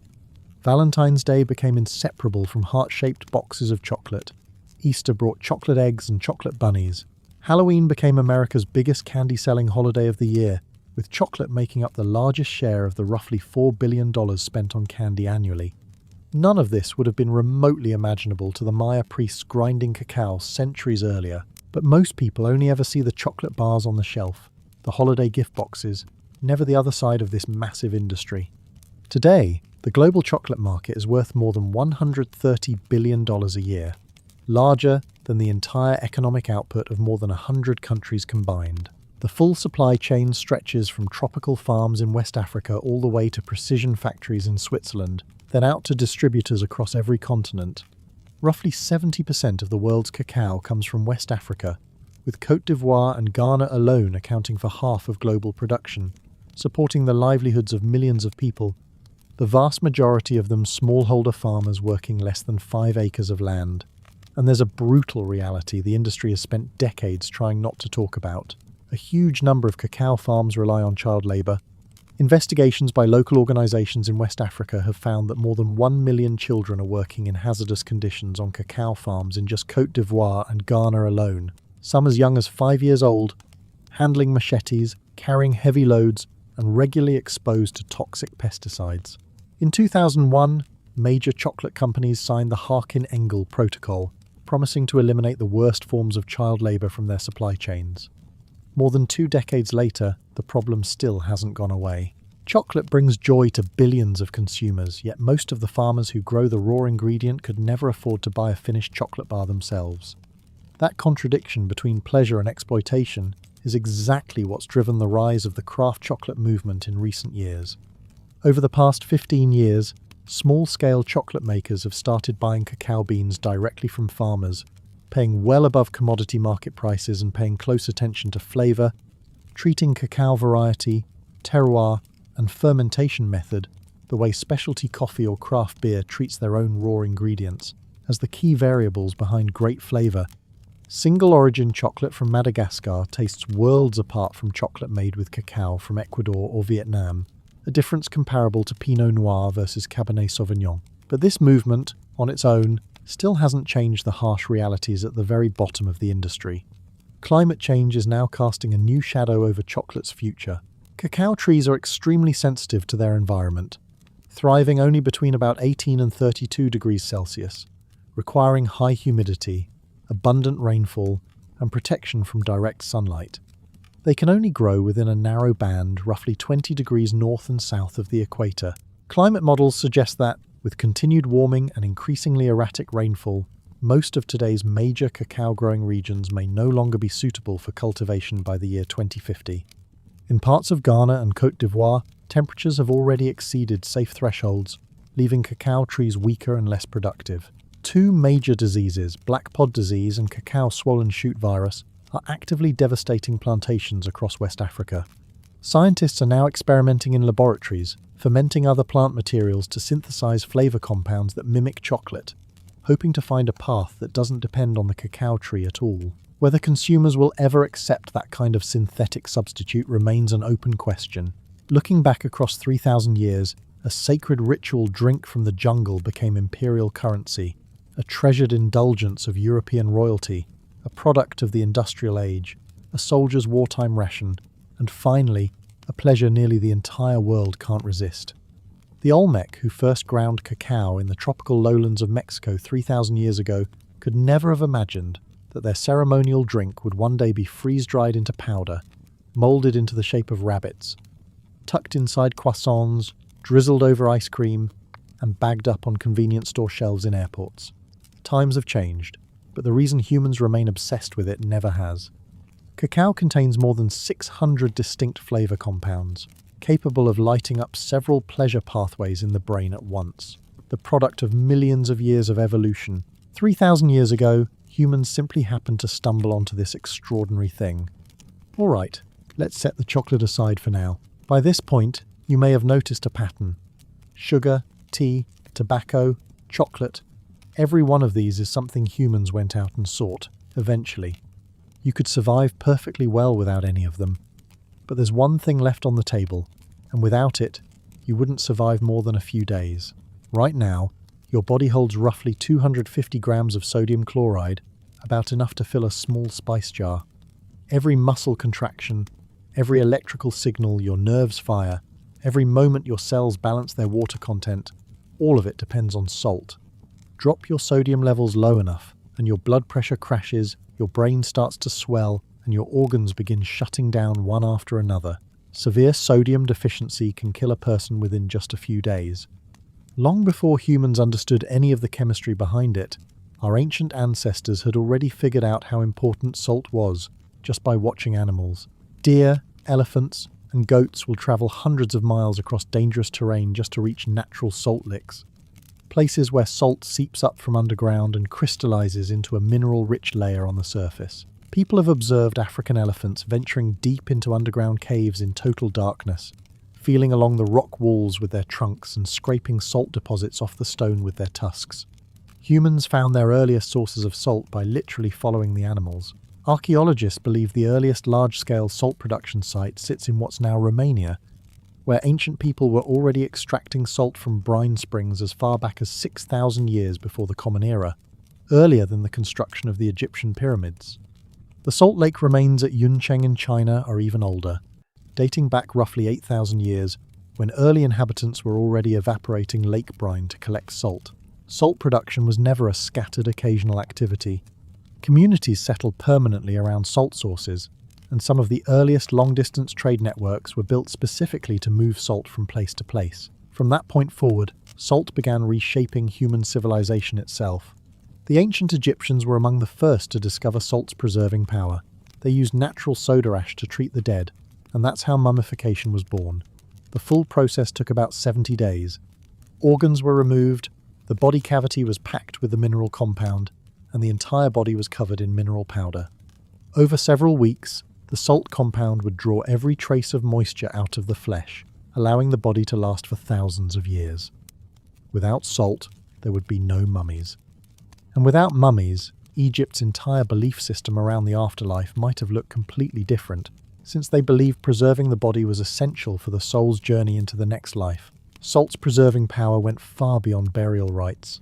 Valentine's Day became inseparable from heart-shaped boxes of chocolate. Easter brought chocolate eggs and chocolate bunnies. Halloween became America's biggest candy-selling holiday of the year, with chocolate making up the largest share of the roughly $4 billion spent on candy annually. None of this would have been remotely imaginable to the Maya priests grinding cacao centuries earlier, but most people only ever see the chocolate bars on the shelf, the holiday gift boxes, never the other side of this massive industry. Today, the global chocolate market is worth more than $130 billion a year, larger than the entire economic output of more than 100 countries combined. The full supply chain stretches from tropical farms in West Africa all the way to precision factories in Switzerland, then out to distributors across every continent. Roughly 70% of the world's cacao comes from West Africa, with Côte d'Ivoire and Ghana alone accounting for half of global production, supporting the livelihoods of millions of people, the vast majority of them smallholder farmers working less than 5 acres of land. And there's a brutal reality the industry has spent decades trying not to talk about. A huge number of cacao farms rely on child labour. Investigations by local organisations in West Africa have found that more than 1 million children are working in hazardous conditions on cacao farms in just Côte d'Ivoire and Ghana alone, some as young as 5 years old, handling machetes, carrying heavy loads, and regularly exposed to toxic pesticides. In 2001, major chocolate companies signed the Harkin-Engel Protocol, promising to eliminate the worst forms of child labour from their supply chains. More than 2 decades later, the problem still hasn't gone away. Chocolate brings joy to billions of consumers, yet most of the farmers who grow the raw ingredient could never afford to buy a finished chocolate bar themselves. That contradiction between pleasure and exploitation is exactly what's driven the rise of the craft chocolate movement in recent years. Over the past 15 years, small-scale chocolate makers have started buying cacao beans directly from farmers, paying well above commodity market prices and paying close attention to flavour, treating cacao variety, terroir, and fermentation method the way specialty coffee or craft beer treats their own raw ingredients as the key variables behind great flavour. Single-origin chocolate from Madagascar tastes worlds apart from chocolate made with cacao from Ecuador or Vietnam, a difference comparable to Pinot Noir versus Cabernet Sauvignon. But this movement, on its own, still hasn't changed the harsh realities at the very bottom of the industry. Climate change is now casting a new shadow over chocolate's future. Cacao trees are extremely sensitive to their environment, thriving only between about 18 and 32 degrees Celsius, requiring high humidity, abundant rainfall, and protection from direct sunlight. They can only grow within a narrow band roughly 20 degrees north and south of the equator. Climate models suggest that, with continued warming and increasingly erratic rainfall, most of today's major cacao-growing regions may no longer be suitable for cultivation by the year 2050. In parts of Ghana and Côte d'Ivoire, temperatures have already exceeded safe thresholds, leaving cacao trees weaker and less productive. 2 major diseases, black pod disease and cacao swollen shoot virus, are actively devastating plantations across West Africa. Scientists are now experimenting in laboratories, fermenting other plant materials to synthesize flavour compounds that mimic chocolate, hoping to find a path that doesn't depend on the cacao tree at all. Whether consumers will ever accept that kind of synthetic substitute remains an open question. Looking back across 3,000 years, A sacred ritual drink from the jungle became imperial currency, a treasured indulgence of European royalty, a product of the industrial age, a soldier's wartime ration, and finally, a pleasure nearly the entire world can't resist. The Olmec, who first ground cacao in the tropical lowlands of Mexico 3,000 years ago, could never have imagined that their ceremonial drink would one day be freeze-dried into powder, moulded into the shape of rabbits, tucked inside croissants, drizzled over ice cream, and bagged up on convenience store shelves in airports. Times have changed, but the reason humans remain obsessed with it never has. Cacao contains more than 600 distinct flavor compounds, capable of lighting up several pleasure pathways in the brain at once. The product of millions of years of evolution. 3,000 years ago, humans simply happened to stumble onto this extraordinary thing. All right, let's set the chocolate aside for now. By this point, you may have noticed a pattern. Sugar, tea, tobacco, chocolate. Every one of these is something humans went out and sought, eventually. You could survive perfectly well without any of them. But there's one thing left on the table, and without it, you wouldn't survive more than a few days. Right now, your body holds roughly 250 grams of sodium chloride, about enough to fill a small spice jar. Every muscle contraction, every electrical signal your nerves fire, every moment your cells balance their water content, all of it depends on salt. Drop your sodium levels low enough, and your blood pressure crashes, your brain starts to swell, and your organs begin shutting down one after another. Severe sodium deficiency can kill a person within just a few days. Long before humans understood any of the chemistry behind it, our ancient ancestors had already figured out how important salt was just by watching animals. Deer, elephants, and goats will travel hundreds of miles across dangerous terrain just to reach natural salt licks. Places where salt seeps up from underground and crystallizes into a mineral-rich layer on the surface. People have observed African elephants venturing deep into underground caves in total darkness, feeling along the rock walls with their trunks and scraping salt deposits off the stone with their tusks. Humans found their earliest sources of salt by literally following the animals. Archaeologists believe the earliest large-scale salt production site sits in what's now Romania, where ancient people were already extracting salt from brine springs as far back as 6,000 years before the Common Era, earlier than the construction of the Egyptian pyramids. The salt lake remains at Yuncheng in China are even older, dating back roughly 8,000 years, when early inhabitants were already evaporating lake brine to collect salt. Salt production was never a scattered occasional activity. Communities settled permanently around salt sources, and some of the earliest long-distance trade networks were built specifically to move salt from place to place. From that point forward, salt began reshaping human civilization itself. The ancient Egyptians were among the first to discover salt's preserving power. They used natural soda ash to treat the dead, and that's how mummification was born. The full process took about 70 days. Organs were removed, the body cavity was packed with the mineral compound, and the entire body was covered in mineral powder. Over several weeks, the salt compound would draw every trace of moisture out of the flesh, allowing the body to last for thousands of years. Without salt, there would be no mummies. And without mummies, Egypt's entire belief system around the afterlife might have looked completely different, since they believed preserving the body was essential for the soul's journey into the next life. Salt's preserving power went far beyond burial rites.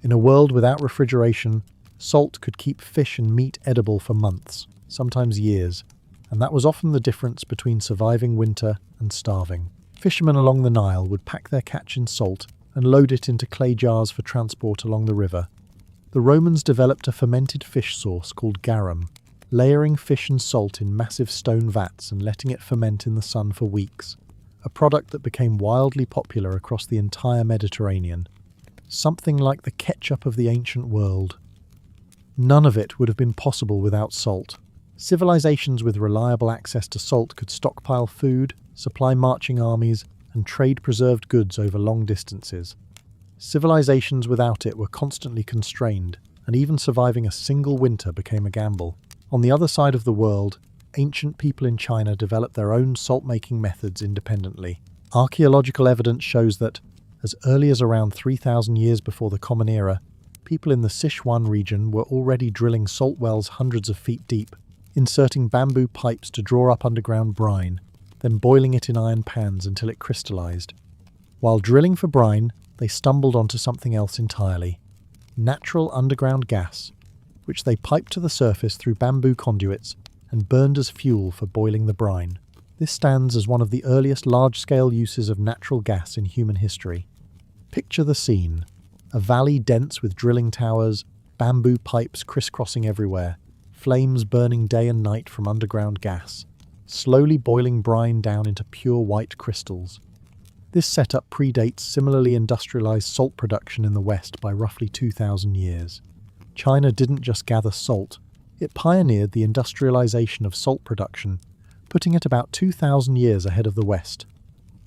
In a world without refrigeration, salt could keep fish and meat edible for months, sometimes years, and that was often the difference between surviving winter and starving. Fishermen along the Nile would pack their catch in salt and load it into clay jars for transport along the river. The Romans developed a fermented fish sauce called garum, layering fish and salt in massive stone vats and letting it ferment in the sun for weeks, a product that became wildly popular across the entire Mediterranean. Something like the ketchup of the ancient world. None of it would have been possible without salt. Civilizations with reliable access to salt could stockpile food, supply marching armies, and trade preserved goods over long distances. Civilizations without it were constantly constrained, and even surviving a single winter became a gamble. On the other side of the world, ancient people in China developed their own salt-making methods independently. Archaeological evidence shows that, as early as around 3,000 years before the Common Era, people in the Sichuan region were already drilling salt wells hundreds of feet deep, inserting bamboo pipes to draw up underground brine, then boiling it in iron pans until it crystallized. While drilling for brine, they stumbled onto something else entirely: natural underground gas, which they piped to the surface through bamboo conduits and burned as fuel for boiling the brine. This stands as one of the earliest large-scale uses of natural gas in human history. Picture the scene: a valley dense with drilling towers, bamboo pipes crisscrossing everywhere, flames burning day and night from underground gas, slowly boiling brine down into pure white crystals. This setup predates similarly industrialized salt production in the West by roughly 2,000 years. China didn't just gather salt, it pioneered the industrialization of salt production, putting it about 2,000 years ahead of the West.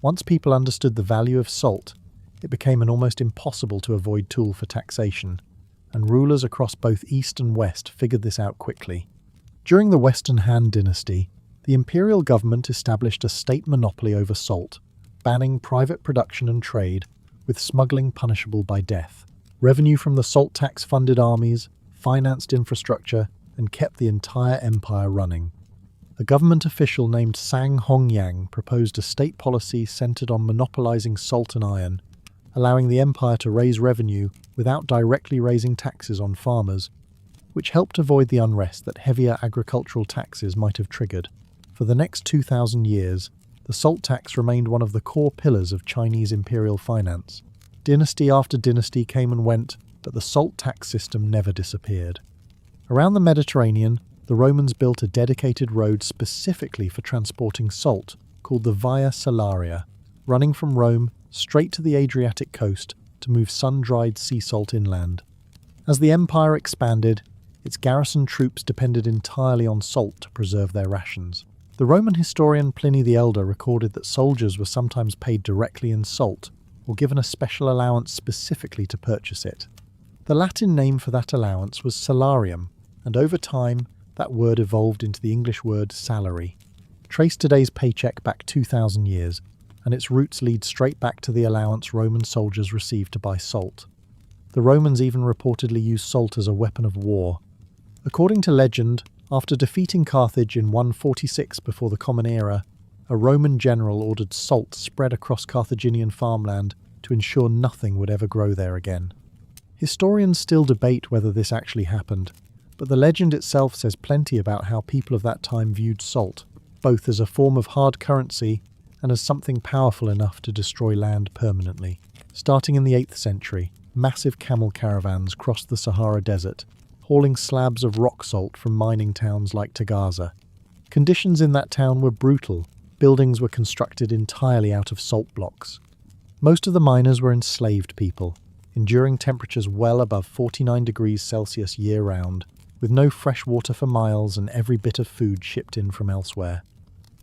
Once people understood the value of salt, it became an almost impossible to avoid tool for taxation, and rulers across both East and West figured this out quickly. During the Western Han Dynasty, the imperial government established a state monopoly over salt, banning private production and trade, with smuggling punishable by death. Revenue from the salt tax funded armies, financed infrastructure, and kept the entire empire running. A government official named Sang Hongyang proposed a state policy centered on monopolizing salt and iron, allowing the empire to raise revenue without directly raising taxes on farmers, which helped avoid the unrest that heavier agricultural taxes might have triggered. For the next 2,000 years, the salt tax remained one of the core pillars of Chinese imperial finance. Dynasty after dynasty came and went, but the salt tax system never disappeared. Around the Mediterranean, the Romans built a dedicated road specifically for transporting salt, called the Via Salaria, running from Rome straight to the Adriatic coast to move sun-dried sea salt inland. As the empire expanded, its garrison troops depended entirely on salt to preserve their rations. The Roman historian Pliny the Elder recorded that soldiers were sometimes paid directly in salt, or given a special allowance specifically to purchase it. The Latin name for that allowance was salarium, and over time, that word evolved into the English word salary. Trace today's paycheck back 2,000 years, and its roots lead straight back to the allowance Roman soldiers received to buy salt. The Romans even reportedly used salt as a weapon of war. According to legend, after defeating Carthage in 146 before the Common Era, a Roman general ordered salt spread across Carthaginian farmland to ensure nothing would ever grow there again. Historians still debate whether this actually happened, but the legend itself says plenty about how people of that time viewed salt, both as a form of hard currency and as something powerful enough to destroy land permanently. Starting in the 8th century, massive camel caravans crossed the Sahara Desert, hauling slabs of rock salt from mining towns like Tagaza. Conditions in that town were brutal. Buildings were constructed entirely out of salt blocks. Most of the miners were enslaved people, enduring temperatures well above 49 degrees Celsius year-round, with no fresh water for miles and every bit of food shipped in from elsewhere.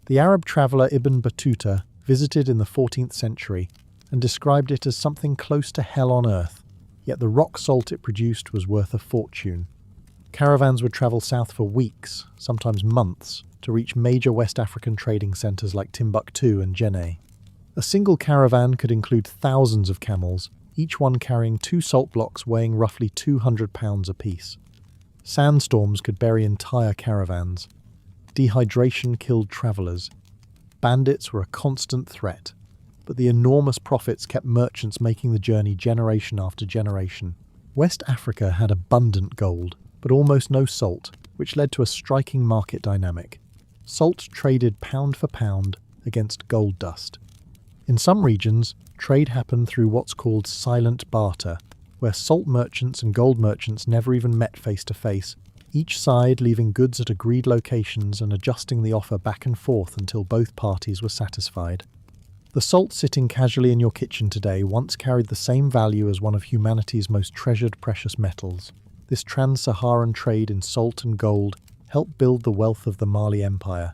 The Arab traveller Ibn Battuta visited in the 14th century and described it as something close to hell on earth, yet the rock salt it produced was worth a fortune. Caravans would travel south for weeks, sometimes months, to reach major West African trading centres like Timbuktu and Djenné. A single caravan could include thousands of camels, each one carrying 2 salt blocks weighing roughly 200 pounds apiece. Sandstorms could bury entire caravans. Dehydration killed travellers. Bandits were a constant threat, but the enormous profits kept merchants making the journey generation after generation. West Africa had abundant gold, but almost no salt, which led to a striking market dynamic. Salt traded pound for pound against gold dust. In some regions, trade happened through what's called silent barter, where salt merchants and gold merchants never even met face to face, each side leaving goods at agreed locations and adjusting the offer back and forth until both parties were satisfied. The salt sitting casually in your kitchen today once carried the same value as one of humanity's most treasured precious metals. This trans-Saharan trade in salt and gold helped build the wealth of the Mali Empire.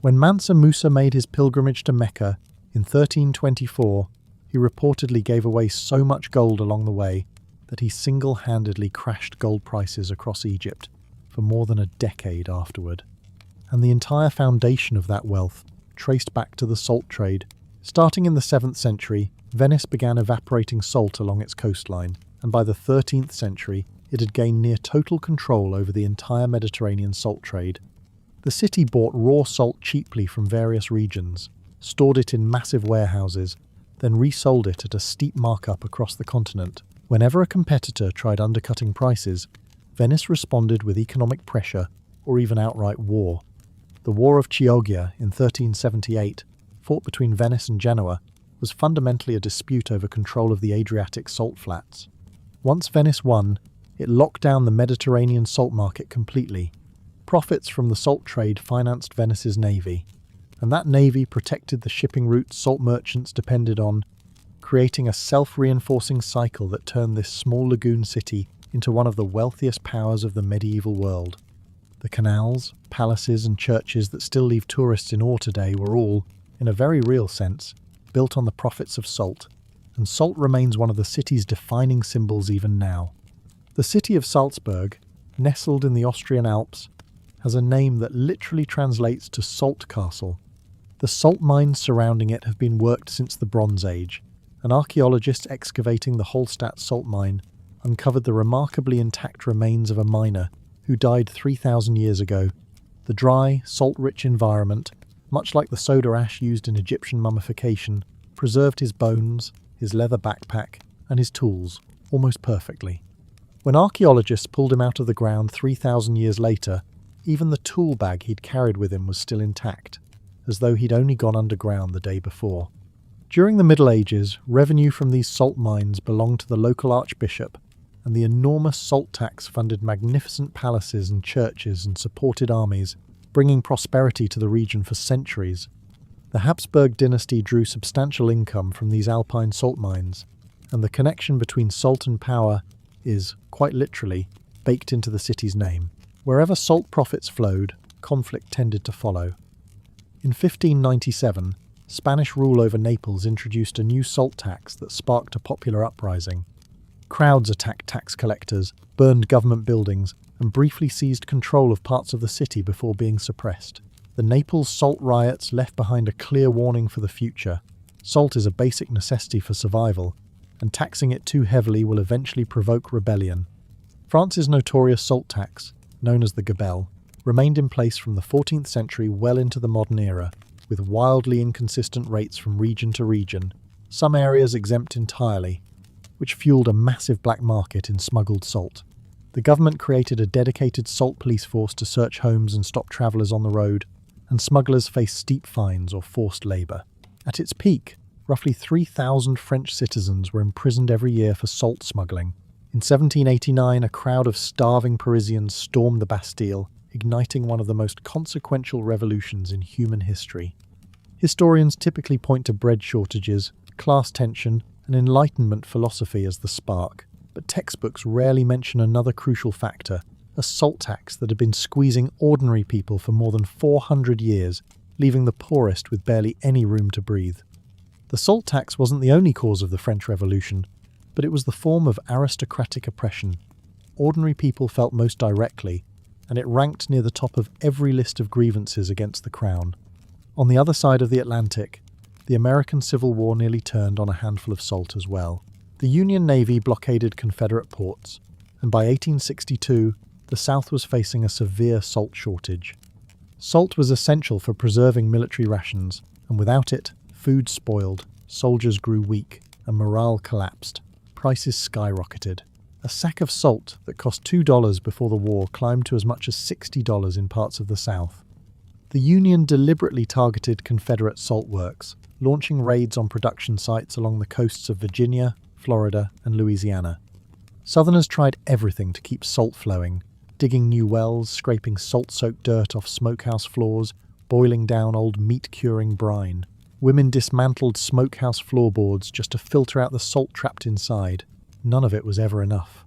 When Mansa Musa made his pilgrimage to Mecca in 1324, he reportedly gave away so much gold along the way that he single-handedly crashed gold prices across Egypt for more than a decade afterward. And the entire foundation of that wealth traced back to the salt trade. Starting in the 7th century, Venice began evaporating salt along its coastline, and by the 13th century, it had gained near total control over the entire Mediterranean salt trade. The city bought raw salt cheaply from various regions, stored it in massive warehouses, then resold it at a steep markup across the continent. Whenever a competitor tried undercutting prices, Venice responded with economic pressure or even outright war. The War of Chioggia in 1378, fought between Venice and Genoa, was fundamentally a dispute over control of the Adriatic salt flats. Once Venice won, it locked down the Mediterranean salt market completely. Profits from the salt trade financed Venice's navy, and that navy protected the shipping routes salt merchants depended on, creating a self-reinforcing cycle that turned this small lagoon city into one of the wealthiest powers of the medieval world. The canals, palaces and churches that still leave tourists in awe today were all, in a very real sense, built on the profits of salt, and salt remains one of the city's defining symbols even now. The city of Salzburg, nestled in the Austrian Alps, has a name that literally translates to Salt Castle. The salt mines surrounding it have been worked since the Bronze Age, and archaeologists excavating the Hallstatt salt mine uncovered the remarkably intact remains of a miner who died 3,000 years ago. The dry, salt-rich environment, much like the soda ash used in Egyptian mummification, preserved his bones, his leather backpack, and his tools almost perfectly. When archaeologists pulled him out of the ground 3,000 years later, even the tool bag he'd carried with him was still intact, as though he'd only gone underground the day before. During the Middle Ages, revenue from these salt mines belonged to the local archbishop, and the enormous salt tax funded magnificent palaces and churches and supported armies, bringing prosperity to the region for centuries. The Habsburg dynasty drew substantial income from these alpine salt mines, and the connection between salt and power is, quite literally, baked into the city's name. Wherever salt profits flowed, conflict tended to follow. In 1597, Spanish rule over Naples introduced a new salt tax that sparked a popular uprising. Crowds attacked tax collectors, burned government buildings, and briefly seized control of parts of the city before being suppressed. The Naples salt riots left behind a clear warning for the future. Salt is a basic necessity for survival, and taxing it too heavily will eventually provoke rebellion. France's notorious salt tax, known as the gabelle, remained in place from the 14th century well into the modern era, with wildly inconsistent rates from region to region, some areas exempt entirely, which fueled a massive black market in smuggled salt. The government created a dedicated salt police force to search homes and stop travellers on the road, and smugglers faced steep fines or forced labour. At its peak, roughly 3,000 French citizens were imprisoned every year for salt smuggling. In 1789, a crowd of starving Parisians stormed the Bastille, igniting one of the most consequential revolutions in human history. Historians typically point to bread shortages, class tension, and Enlightenment philosophy as the spark, but textbooks rarely mention another crucial factor, a salt tax that had been squeezing ordinary people for more than 400 years, leaving the poorest with barely any room to breathe. The salt tax wasn't the only cause of the French Revolution, but it was the form of aristocratic oppression. Ordinary people felt most directly, and it ranked near the top of every list of grievances against the crown. On the other side of the Atlantic, the American Civil War nearly turned on a handful of salt as well. The Union Navy blockaded Confederate ports, and by 1862, the South was facing a severe salt shortage. Salt was essential for preserving military rations, and without it, food spoiled, soldiers grew weak, and morale collapsed. Prices skyrocketed. A sack of salt that cost $2 before the war climbed to as much as $60 in parts of the South. The Union deliberately targeted Confederate salt works, launching raids on production sites along the coasts of Virginia, Florida, and Louisiana. Southerners tried everything to keep salt flowing, digging new wells, scraping salt-soaked dirt off smokehouse floors, boiling down old meat-curing brine. Women dismantled smokehouse floorboards just to filter out the salt trapped inside. None of it was ever enough.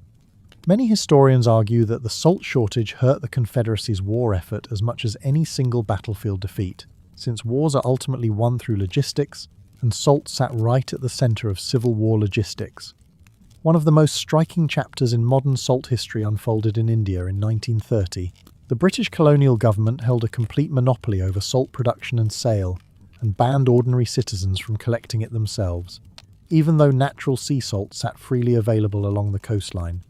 Many historians argue that the salt shortage hurt the Confederacy's war effort as much as any single battlefield defeat, since wars are ultimately won through logistics, and salt sat right at the centre of Civil War logistics. One of the most striking chapters in modern salt history unfolded in India in 1930. The British colonial government held a complete monopoly over salt production and sale, and banned ordinary citizens from collecting it themselves, even though natural sea salt sat freely available along the coastline.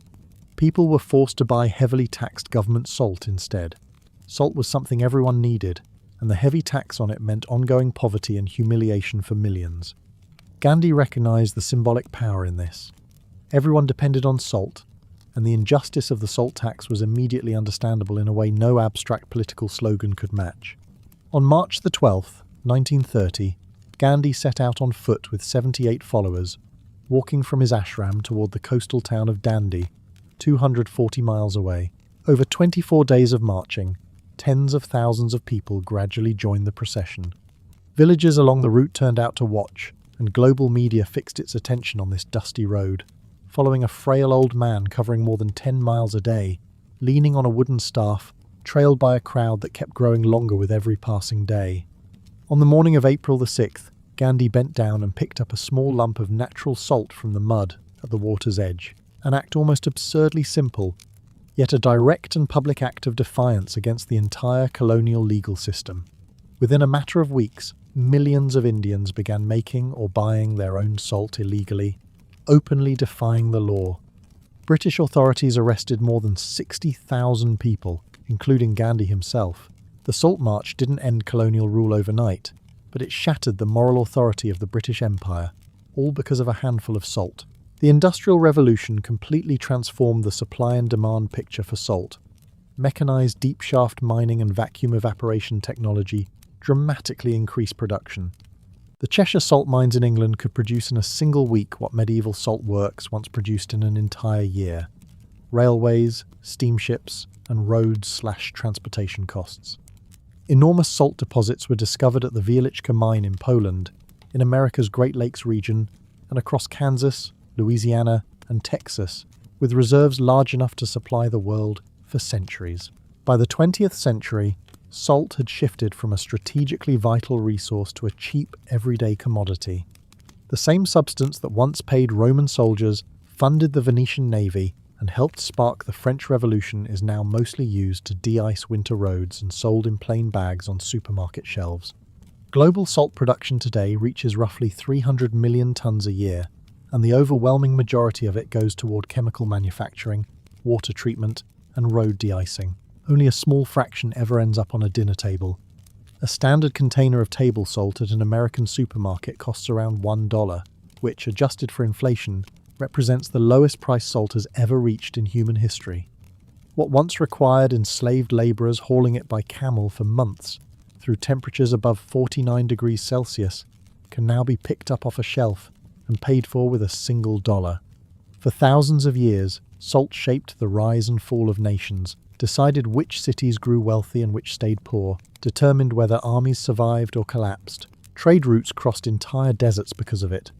People were forced to buy heavily taxed government salt instead. Salt was something everyone needed, and the heavy tax on it meant ongoing poverty and humiliation for millions. Gandhi recognized the symbolic power in this. Everyone depended on salt, and the injustice of the salt tax was immediately understandable in a way no abstract political slogan could match. On March the 12th, 1930, Gandhi set out on foot with 78 followers, walking from his ashram toward the coastal town of Dandi, 240 miles away. Over 24 days of marching, tens of thousands of people gradually joined the procession. Villagers along the route turned out to watch, and global media fixed its attention on this dusty road, following a frail old man covering more than 10 miles a day, leaning on a wooden staff, trailed by a crowd that kept growing longer with every passing day. On the morning of April the 6th, Gandhi bent down and picked up a small lump of natural salt from the mud at the water's edge, an act almost absurdly simple, yet a direct and public act of defiance against the entire colonial legal system. Within a matter of weeks, millions of Indians began making or buying their own salt illegally, openly defying the law. British authorities arrested more than 60,000 people, including Gandhi himself. The Salt March didn't end colonial rule overnight, but it shattered the moral authority of the British Empire, all because of a handful of salt. The Industrial Revolution completely transformed the supply and demand picture for salt. Mechanized deep shaft mining and vacuum evaporation technology dramatically increased production. The Cheshire salt mines in England could produce in a single week what medieval salt works once produced in an entire year. Railways, steamships, and roads/transportation costs. Enormous salt deposits were discovered at the Wieliczka mine in Poland, in America's Great Lakes region, and across Kansas, Louisiana, and Texas, with reserves large enough to supply the world for centuries. By the 20th century, salt had shifted from a strategically vital resource to a cheap, everyday commodity. The same substance that once paid Roman soldiers, funded the Venetian navy, and helped spark the French Revolution is now mostly used to de-ice winter roads and sold in plain bags on supermarket shelves. Global salt production today reaches roughly 300 million tons a year, and the overwhelming majority of it goes toward chemical manufacturing, water treatment, and road de-icing. Only a small fraction ever ends up on a dinner table. A standard container of table salt at an American supermarket costs around $1, which, adjusted for inflation, represents the lowest price salt has ever reached in human history. What once required enslaved labourers hauling it by camel for months, through temperatures above 49 degrees Celsius, can now be picked up off a shelf and paid for with a single dollar. For thousands of years, salt shaped the rise and fall of nations, decided which cities grew wealthy and which stayed poor, determined whether armies survived or collapsed. Trade routes crossed entire deserts because of it.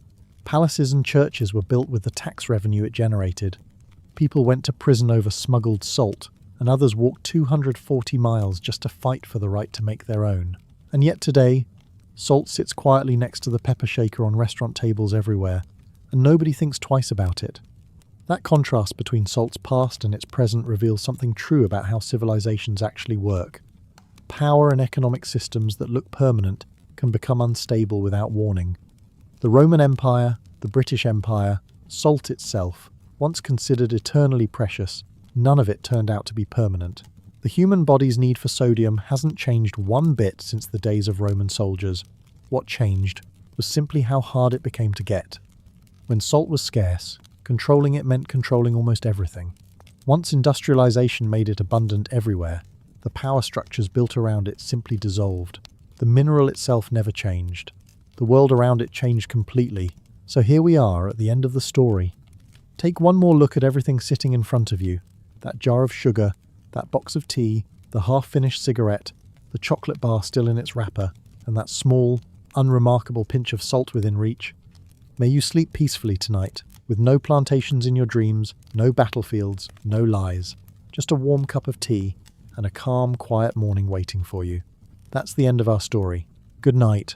Palaces and churches were built with the tax revenue it generated. People went to prison over smuggled salt, and others walked 240 miles just to fight for the right to make their own. And yet today, salt sits quietly next to the pepper shaker on restaurant tables everywhere, and nobody thinks twice about it. That contrast between salt's past and its present reveals something true about how civilizations actually work. Power and economic systems that look permanent can become unstable without warning. The Roman Empire, the British Empire, salt itself, once considered eternally precious, none of it turned out to be permanent. The human body's need for sodium hasn't changed one bit since the days of Roman soldiers. What changed was simply how hard it became to get. When salt was scarce, controlling it meant controlling almost everything. Once industrialization made it abundant everywhere, the power structures built around it simply dissolved. The mineral itself never changed. The world around it changed completely. So here we are at the end of the story. Take one more look at everything sitting in front of you. That jar of sugar, that box of tea, the half-finished cigarette, the chocolate bar still in its wrapper, and that small, unremarkable pinch of salt within reach. May you sleep peacefully tonight, with no plantations in your dreams, no battlefields, no lies, just a warm cup of tea and a calm, quiet morning waiting for you. That's the end of our story. Good night.